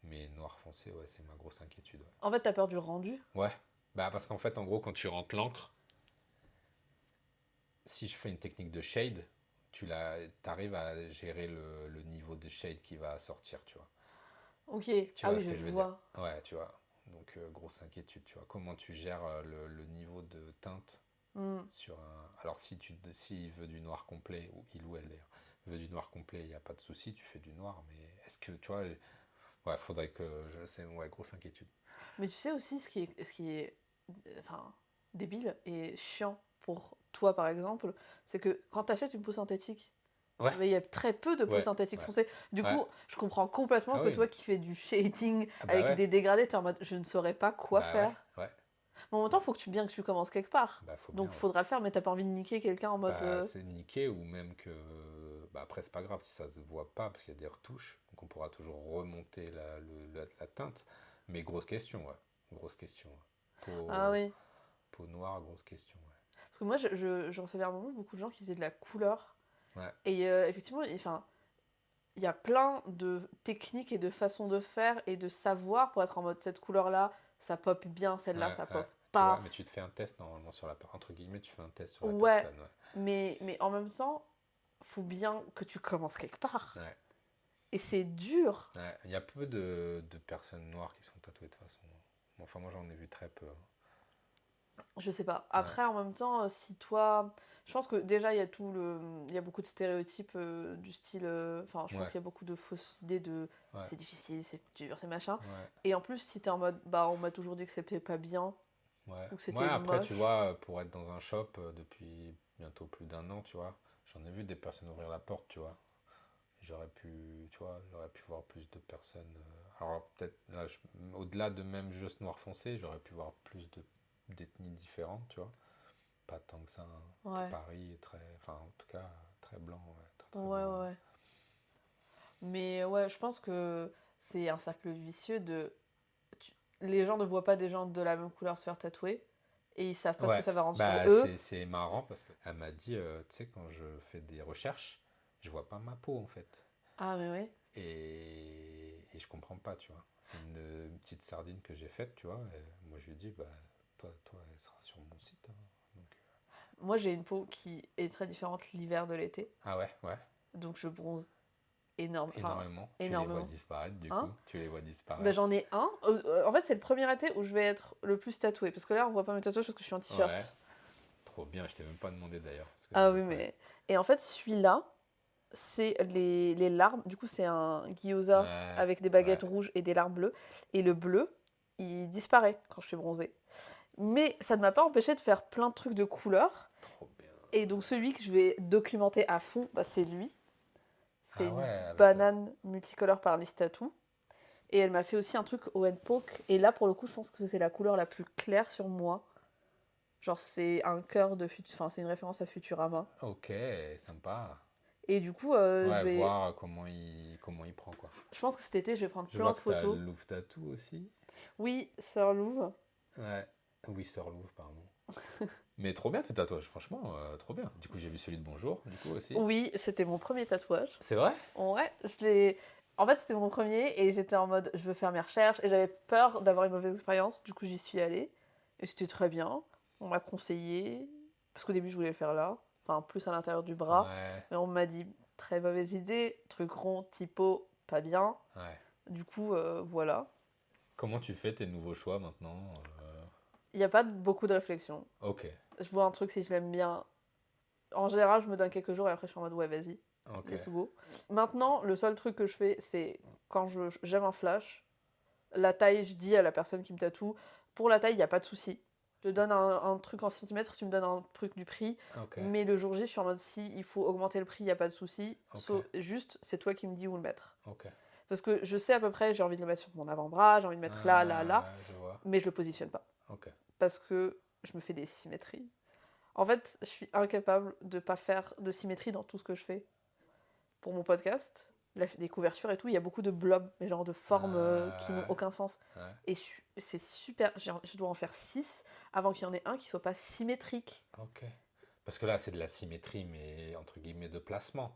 Mais noir foncé, ouais, c'est ma grosse inquiétude. En fait, t'as peur du rendu? Ouais. Ouais. Bah, parce qu'en fait, en gros, quand tu rentres l'encre, si je fais une technique de shade, t'arrives à gérer le niveau de shade qui va sortir, tu vois. Ok. Tu Ah vois oui, ce je que je veux dire? vois. Ouais, tu vois. Donc, grosse inquiétude, tu vois. Comment tu gères le niveau de teinte Hmm. sur un. Alors, s'il veut du noir complet, ou il ou elle d'ailleurs, veut du noir complet, il n'y a pas de souci, tu fais du noir, mais est-ce que, tu vois, ouais, faudrait que. C'est, ouais, grosse inquiétude. Mais tu sais aussi ce qui est enfin, débile et chiant pour toi, par exemple, c'est que quand t'achètes une peau synthétique, Ouais, mais il y a très peu de peau ouais, synthétique ouais, foncée. Du ouais. coup, je comprends complètement Ah que oui, toi qui fais du shading ah bah avec ouais, des dégradés, t'es en mode je ne saurais pas quoi bah ouais, faire. ouais, Mais en même temps, ouais. faut que bien que tu commences quelque part. Bah, faut bien, Donc ouais. faudra le faire, mais t'as pas envie de niquer quelqu'un en mode. Bah, c'est niqué, ou même que. Bah, après, c'est pas grave si ça se voit pas, parce qu'il y a des retouches, donc on pourra toujours remonter la teinte. Mais grosse question, ouais. Grosse question, ouais. Ah Peau, oui. peau noire, grosse question. Parce que moi, je recevais à un moment beaucoup de gens qui faisaient de la couleur. Ouais. Et effectivement, il y a plein de techniques et de façons de faire et de savoir pour être en mode cette couleur-là, ça pop bien, celle-là, ça pop Tu vois, pas. mais tu te fais un test normalement sur la personne. Entre guillemets, tu fais un test sur la Ouais, personne. mais en même temps, faut bien que tu commences quelque part. Ouais. Et c'est dur. Ouais. Il y a peu de personnes noires qui sont tatouées de toute façon. Enfin, moi j'en ai vu très peu. Je sais pas. Ouais. Après, en même temps, si toi. Je pense que déjà, il y a beaucoup de stéréotypes du style. Enfin, je pense Ouais. qu'il y a beaucoup de fausses idées de Ouais. c'est difficile, c'est dur, c'est machin. Ouais. Et en plus, si t'es en mode bah, on m'a toujours dit que c'était pas bien Ouais. ou que Ouais, c'était après, tu moche. vois, pour être dans un shop depuis bientôt plus d'1 an, tu vois, j'en ai vu des personnes ouvrir la porte, tu vois. J'aurais pu, tu vois, j'aurais pu voir plus de personnes. Alors, peut-être, là, au-delà de même juste noir foncé, j'aurais pu voir plus d'ethnies différentes, tu vois. Pas tant que ça, hein. Ouais. Paris est très, enfin, en tout cas, très blanc, ouais, très très Ouais, blanc. ouais, ouais. Mais ouais, je pense que c'est un cercle vicieux de. Les gens ne voient pas des gens de la même couleur se faire tatouer et ils savent pas ce que Ouais, ça va rendre sur bah eux. c'est marrant parce qu'elle m'a dit, tu sais, quand je fais des recherches, je vois pas ma peau en fait. Ah, mais ouais. Et je comprends pas, tu vois. C'est une petite sardine que j'ai faite, tu vois. Et moi, je lui dis, bah, toi, elle sera sur mon site, hein. Donc, Moi, j'ai une peau qui est très différente l'hiver de l'été. ah ouais, ouais, Donc, je bronze enfin, énormément. Tu les vois énormément. disparaître, du Hein? coup. Tu les vois Ben, disparaître. j'en ai un. En fait, c'est le premier été où je vais être le plus tatouée. Parce que là, on voit pas mes tatouages parce que je suis en Ouais, t-shirt. trop bien. Je t'ai même pas demandé d'ailleurs. Parce que Ah oui, ouais. mais. Et en fait, celui-là, c'est les larmes. Du coup, c'est un gyoza Ouais, avec des ouais, baguettes rouges et des larmes bleues. Et le bleu, il disparaît quand je suis bronzée. Mais ça ne m'a pas empêché de faire plein de trucs de couleurs. trop bien. Et donc, celui que je vais documenter à fond, bah, c'est lui. C'est Ah une ouais, avec la. banane multicolore par Liz Tattoo. Et elle m'a fait aussi un truc au Poke. Et là, pour le coup, je pense que c'est la couleur la plus claire sur moi. Genre, c'est un cœur de Enfin, c'est une référence à Futurama. Ok, sympa. Et du coup, Ouais, voir comment il prend, quoi. je pense que cet été, je vais prendre Je plein vois de que t'as photos. Louvre Tattoo aussi. Oui, Sœur Louvre. Ouais. Oui, Sœur Louvre, pardon. Mais trop bien tes tatouages, franchement, trop bien. Du coup, j'ai vu celui de Bonjour, du coup aussi. Oui, c'était mon premier tatouage. C'est vrai? Ouais, je l'ai. En fait, c'était mon premier et j'étais en mode je veux faire mes recherches et j'avais peur d'avoir une mauvaise expérience. Du coup, j'y suis allée et c'était très bien. On m'a conseillé parce qu'au début, je voulais le faire là, enfin plus à l'intérieur du bras, Ouais, mais on m'a dit très mauvaise idée, truc rond, typo, pas bien. ouais. Du coup, voilà. Comment tu fais tes nouveaux choix maintenant? Il n'y a pas beaucoup de réflexion. Ok, Je vois un truc si je l'aime bien. En général, je me donne quelques jours et après, je suis en mode ouais, vas-y, ok, let's go. Maintenant, le seul truc que je fais, c'est quand j'aime un flash, la taille, je dis à la personne qui me tatoue, pour la taille, il n'y a pas de souci. Je te donne un truc en centimètres, tu me donnes un truc du prix. ok, Mais le jour J, je suis en mode si il faut augmenter le prix, il n'y a pas de souci. ok, Juste, c'est toi qui me dis où le mettre. ok. Parce que je sais à peu près, j'ai envie de le mettre sur mon avant-bras, j'ai envie de mettre là, là, là, Ouais, je vois. mais je le positionne pas. Ok. Parce que je me fais des symétries. En fait, je suis incapable de pas faire de symétrie dans tout ce que je fais. Pour mon podcast, les couvertures et tout, il y a beaucoup de blobs, mais genre de formes qui n'ont aucun sens. Ouais, Et c'est super, je dois en faire 6 avant qu'il y en ait un qui soit pas symétrique. ok. Parce que là, c'est de la symétrie, mais entre guillemets de placement.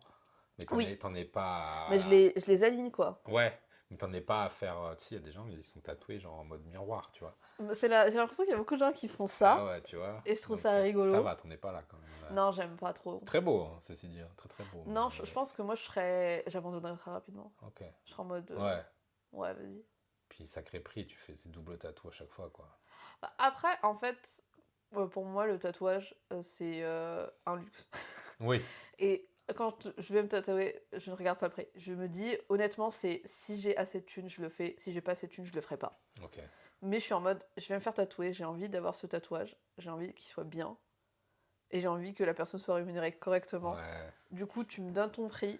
Mais Oui, t'en es pas mais je les aligne quoi. Ouais, mais t'en es pas à faire. Tu sais, il y a des gens, ils sont tatoués genre en mode miroir, tu vois. J'ai l'impression qu'il y a beaucoup de gens qui font Ah ça, ouais, tu vois. et je trouve Donc, ça ça rigolo. va, t'en es pas là quand même. Ouais. Non, j'aime pas trop. Très beau, hein, ceci dit, hein, très très beau. Non, je Mais pense que moi j'abandonnerais très rapidement. ok. Je serais en mode, Ouais. ouais, vas-y. Puis sacré prix, tu fais ces doubles tatous à chaque fois, quoi. Bah, après, en fait, pour moi, le tatouage, c'est un luxe. Oui. Et quand je vais me tatouer, je ne regarde pas le prix. Je me dis, honnêtement, c'est si j'ai assez de thunes, je le fais. Si j'ai pas assez de thunes, je le ferai pas. Ok. Mais je suis en mode, je vais me faire tatouer, j'ai envie d'avoir ce tatouage, j'ai envie qu'il soit bien, et j'ai envie que la personne soit rémunérée correctement. Ouais. Du coup, tu me donnes ton prix,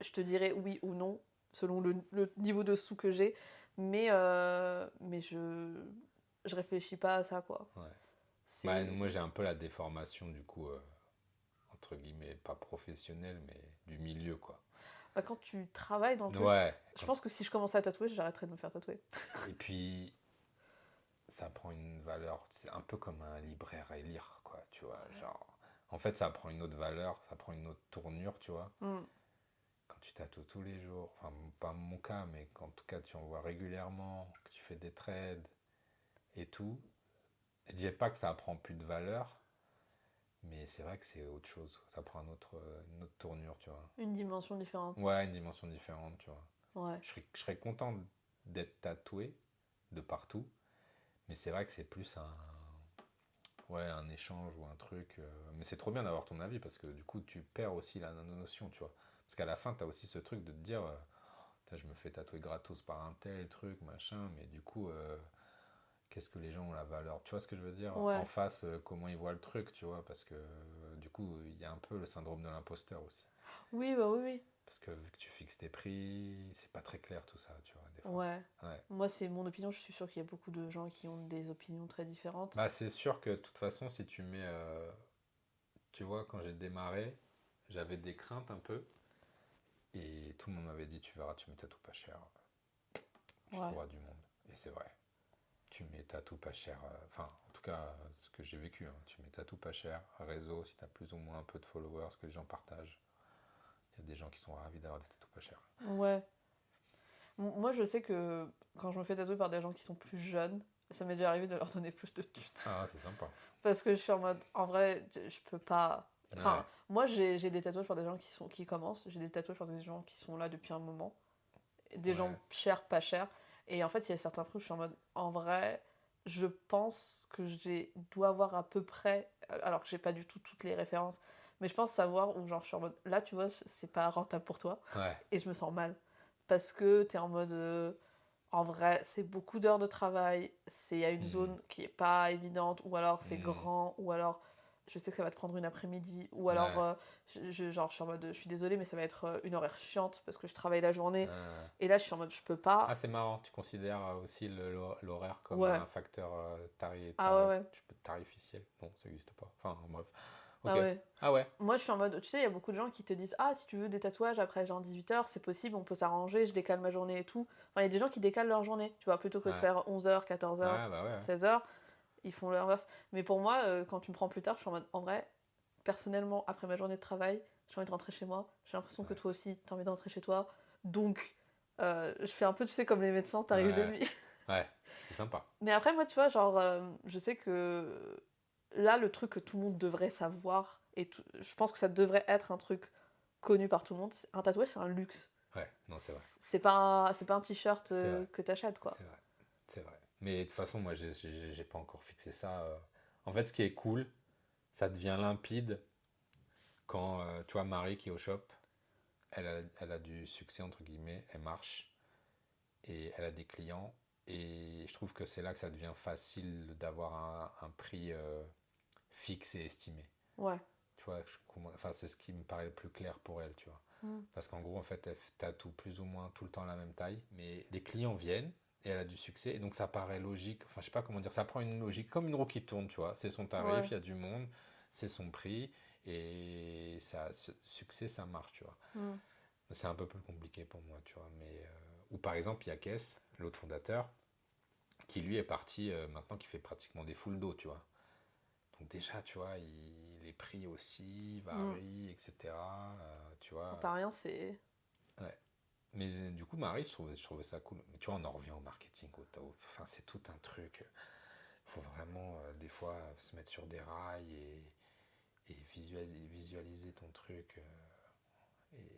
je te dirai oui ou non, selon le niveau de sous que j'ai, mais je réfléchis pas à ça, quoi. Ouais. Bah, C'est... moi, j'ai un peu la déformation, du coup, entre guillemets, pas professionnelle, mais du milieu, quoi. Bah, quand tu travailles dans le truc, Ouais. je pense que si je commençais à tatouer, j'arrêterais de me faire tatouer. Et puis, ça prend une valeur, c'est un peu comme un libraire à lire, quoi, tu vois, genre, en fait, ça prend une autre valeur, ça prend une autre tournure, tu vois, Mm. quand tu tatoues tous les jours, enfin, pas mon cas, mais qu'en tout cas, tu en vois régulièrement, que tu fais des trades et tout, je dirais pas que ça prend plus de valeur, mais c'est vrai que c'est autre chose, ça prend une autre tournure, tu vois. Une dimension différente. Ouais, une dimension différente, tu vois. Ouais. Je serais content d'être tatoué de partout, mais c'est vrai que c'est plus un échange ou un truc. Mais c'est trop bien d'avoir ton avis parce que du coup, tu perds aussi la notion, tu vois. Parce qu'à la fin, tu as aussi ce truc de te dire, putain, je me fais tatouer gratos par un tel truc, machin, mais du coup, qu'est-ce que les gens ont la valeur? Tu vois ce que je veux dire? En Ouais. face, comment ils voient le truc, tu vois? Parce que du coup, il y a un peu le syndrome de l'imposteur aussi. Oui, bah oui, oui. Parce que vu que tu fixes tes prix, c'est pas très clair tout ça, tu vois, des fois. Ouais. Ouais. Moi, c'est mon opinion. Je suis sûre qu'il y a beaucoup de gens qui ont des opinions très différentes. Bah, c'est sûr que de toute façon, si tu mets. Tu vois, quand j'ai démarré, j'avais des craintes un peu. Et tout le monde m'avait dit, tu verras, tu mets ta tout pas cher, tu Ouais. trouveras du monde. Et c'est vrai. Tu mets ta tout pas cher. Enfin, en tout cas, ce que j'ai vécu, hein, tu mets ta tout pas cher. Réseau, si tu as plus ou moins un peu de followers, que les gens partagent. Il y a des gens qui sont ravis d'avoir des tatous pas chers. Ouais. Moi, je sais que quand je me fais tatouer par des gens qui sont plus jeunes, ça m'est déjà arrivé de leur donner plus de thunes. Ah, c'est sympa. Parce que je suis en mode, en vrai, je peux pas. Ouais. Enfin, moi, j'ai des tatouages par des gens qui commencent. J'ai des tatouages par des gens qui sont là depuis un moment. Des gens Ouais. chers, pas chers. Et en fait, il y a certains trucs, je suis en mode, en vrai, je pense que dois avoir à peu près, alors que j'ai pas du tout toutes les références, mais je pense savoir où genre je suis en mode, là, tu vois, c'est pas rentable pour toi. Ouais. Et je me sens mal. Parce que t'es en mode, en vrai, c'est beaucoup d'heures de travail, c'est à une Hmm. zone qui est pas évidente, ou alors c'est Hmm. grand, ou alors je sais que ça va te prendre une après-midi, ou alors Ouais. genre je suis en mode je suis désolée, mais ça va être une horaire chiante parce que je travaille la journée. Euh, Et là je suis en mode je peux Ah, pas. c'est marrant. Tu considères aussi l'horaire comme Ouais. un facteur Ah ouais, ouais. tarificiel? Non, ça n'existe pas. Enfin, bref. Ah Ok. ouais. Ah ouais. Moi je suis en mode, tu sais, il y a beaucoup de gens qui te disent ah, si tu veux des tatouages après genre 18h, c'est possible, on peut s'arranger, je décale ma journée et tout. Enfin, il y a des gens qui décalent leur journée, tu vois, plutôt que de Ouais. faire 11h, 14h, Ouais, bah ouais. 16h. Ils font l'inverse. Mais pour moi, quand tu me prends plus tard, je suis en mode, en vrai, personnellement, après ma journée de travail, j'ai envie de rentrer chez moi. J'ai l'impression que Ouais. toi aussi, t'as envie de rentrer chez toi. Donc, je fais un peu, tu sais, comme les médecins, t'arrives de Ouais. nuit. Ouais. C'est sympa. Mais après, moi, tu vois, genre, je sais que là, le truc que tout le monde devrait savoir, je pense que ça devrait être un truc connu par tout le monde, un tatouage, c'est un luxe. Ouais. Non, c'est vrai. C'est pas un t-shirt C'est vrai. que t'achètes, quoi. C'est vrai. C'est vrai. Mais de toute façon, moi, j'ai pas encore fixé ça. En fait, ce qui est cool, ça devient limpide quand, tu vois, Marie qui est au shop, elle a du succès, entre guillemets, elle marche. Et elle a des clients. Et je trouve que c'est là que ça devient facile d'avoir un prix fixe et estimé. Ouais. Tu vois, enfin, c'est ce qui me paraît le plus clair pour elle, tu vois. Mm. Parce qu'en gros, en fait, elle tatoue plus ou moins tout le temps la même taille, mais les clients viennent et elle a du succès, et donc ça paraît logique. Enfin, je sais pas comment dire, ça prend une logique comme une roue qui tourne, tu vois. C'est son tarif, Ouais. il y a du monde, c'est son prix, et ça, succès, ça marche, tu vois. Mm. C'est un peu plus compliqué pour moi, tu vois. Ou par exemple, il y a Kess, l'autre fondateur, qui lui est parti maintenant, qui fait pratiquement des full dos, tu vois. Donc déjà, tu vois, les prix aussi Mm. varient, etc. Tu Quand vois. t'as rien, c'est. Ouais. Mais du coup, Marie, je trouvais ça cool. Mais tu vois, on en revient au marketing, enfin, c'est tout un truc. Il faut vraiment, des fois, se mettre sur des rails et visualiser ton truc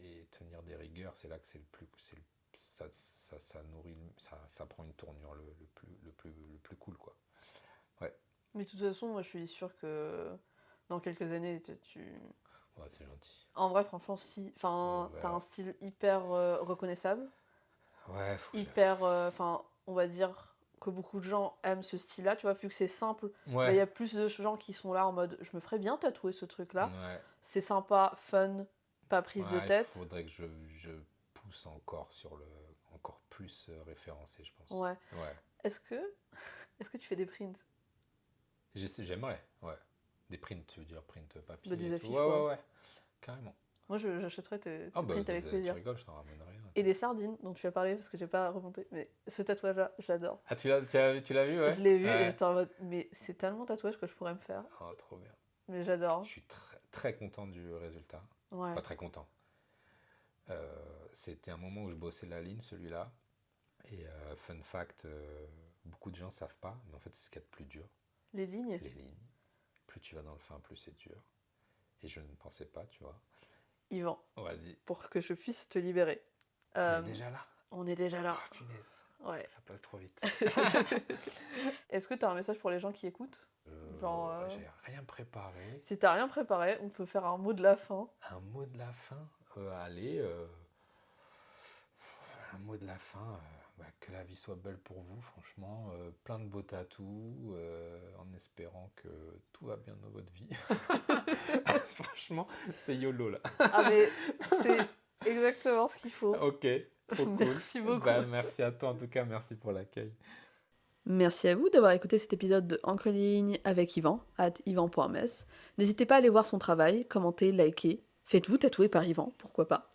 et tenir des rigueurs. C'est là que c'est le plus. Ça nourrit, ça prend une tournure le plus cool, quoi. Ouais, Mais de toute façon, moi je suis sûre que dans quelques années, ouais, c'est gentil. En vrai, franchement, si. On Enfin, t'as un verra. style hyper reconnaissable. Ouais, faut que Hyper. Enfin, on va dire que beaucoup de gens aiment ce style-là, tu vois, vu que c'est simple. Bah, il Ouais, y a plus de gens qui sont là en mode je me ferais bien tatouer ce truc-là. ouais, C'est sympa, fun, pas prise de ouais, il tête. faudrait que je pousse encore sur le. Encore plus référencé, je pense. Ouais. Ouais. Est-ce que. Est-ce que tu fais des prints? J'aimerais, ouais. Des prints, tu veux dire, print Bah, papier des et tout. affiches, Ouais, ouais, quoi. ouais, carrément. Moi, j'achèterais tes, Ah tes bah, prints avec tu plaisir. rigoles, je t'en ramènerai un, Et des sardines dont tu as parlé parce que j'ai pas remonté. Mais ce tatouage-là, je l'adore. Ah, tu l'as vu, ouais? Je l'ai vu et Ouais. j'étais en mode, mais c'est tellement tatouage que je pourrais me faire. Oh, trop bien. Mais j'adore. Je suis très, très content du résultat. Ouais. Pas très content. C'était un moment où je bossais la ligne, celui-là. Et fun fact, beaucoup de gens savent pas, mais en fait, c'est ce qu'il y a de plus dur. Les lignes. Les lignes. Plus tu vas dans le fin, plus c'est dur. Et je ne pensais pas, tu vois. Yvan, Vas-y. pour que je puisse te libérer. On est déjà là. On est déjà là. Ah, punaise. Ouais. Ça passe trop vite. Est-ce que tu as un message pour les gens qui écoutent? Genre, J'ai rien préparé. Si t'as rien préparé, on peut faire un mot de la fin. Un mot de la fin. Allez. Un mot de la fin. Que la vie soit belle pour vous, franchement. Plein de beaux tatous. En espérant que tout va bien dans votre vie. Franchement, c'est YOLO là. Ah mais c'est exactement ce qu'il faut. Ok, trop cool. Merci beaucoup. Merci à toi en tout cas, merci pour l'accueil. Merci à vous d'avoir écouté cet épisode de Encre Ligne avec Yvan, @yvan.mess. N'hésitez pas à aller voir son travail, commenter, liker. Faites-vous tatouer par Yvan, pourquoi pas.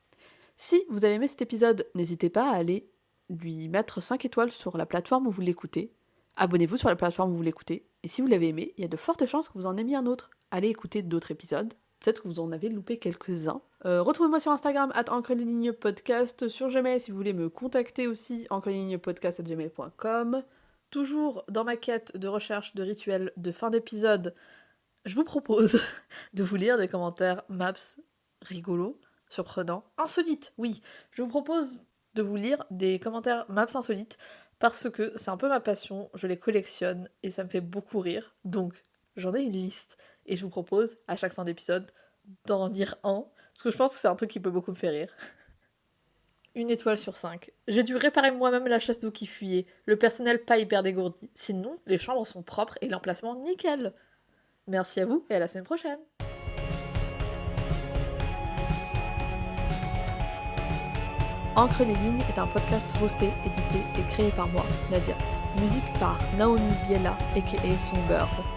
Si vous avez aimé cet épisode, n'hésitez pas à aller lui mettre 5 étoiles sur la plateforme où vous l'écoutez. Abonnez-vous sur la plateforme où vous l'écoutez. Et si vous l'avez aimé, il y a de fortes chances que vous en aimiez un autre. Allez écouter d'autres épisodes. Peut-être que vous en avez loupé quelques-uns. Retrouvez-moi sur Instagram @encrelignepodcast, sur Gmail si vous voulez me contacter aussi, encrelignepodcast@gmail.com. Toujours dans ma quête de recherche de rituels de fin d'épisode, je vous propose de vous lire des commentaires maps rigolos, surprenants, insolites. Oui, je vous propose de vous lire des commentaires maps insolites parce que c'est un peu ma passion, je les collectionne et ça me fait beaucoup rire. Donc, j'en ai une liste et je vous propose à chaque fin d'épisode d'en lire un parce que je pense que c'est un truc qui peut beaucoup me faire rire. 1 étoile sur 5. J'ai dû réparer moi-même la chasse d'eau qui fuyait. Le personnel pas hyper dégourdi. Sinon, les chambres sont propres et l'emplacement nickel. Merci à vous et à la semaine prochaine. Encre des lignes est un podcast hosté, édité et créé par moi, Nadia. Musique par Naomi Biela, aka Songbird.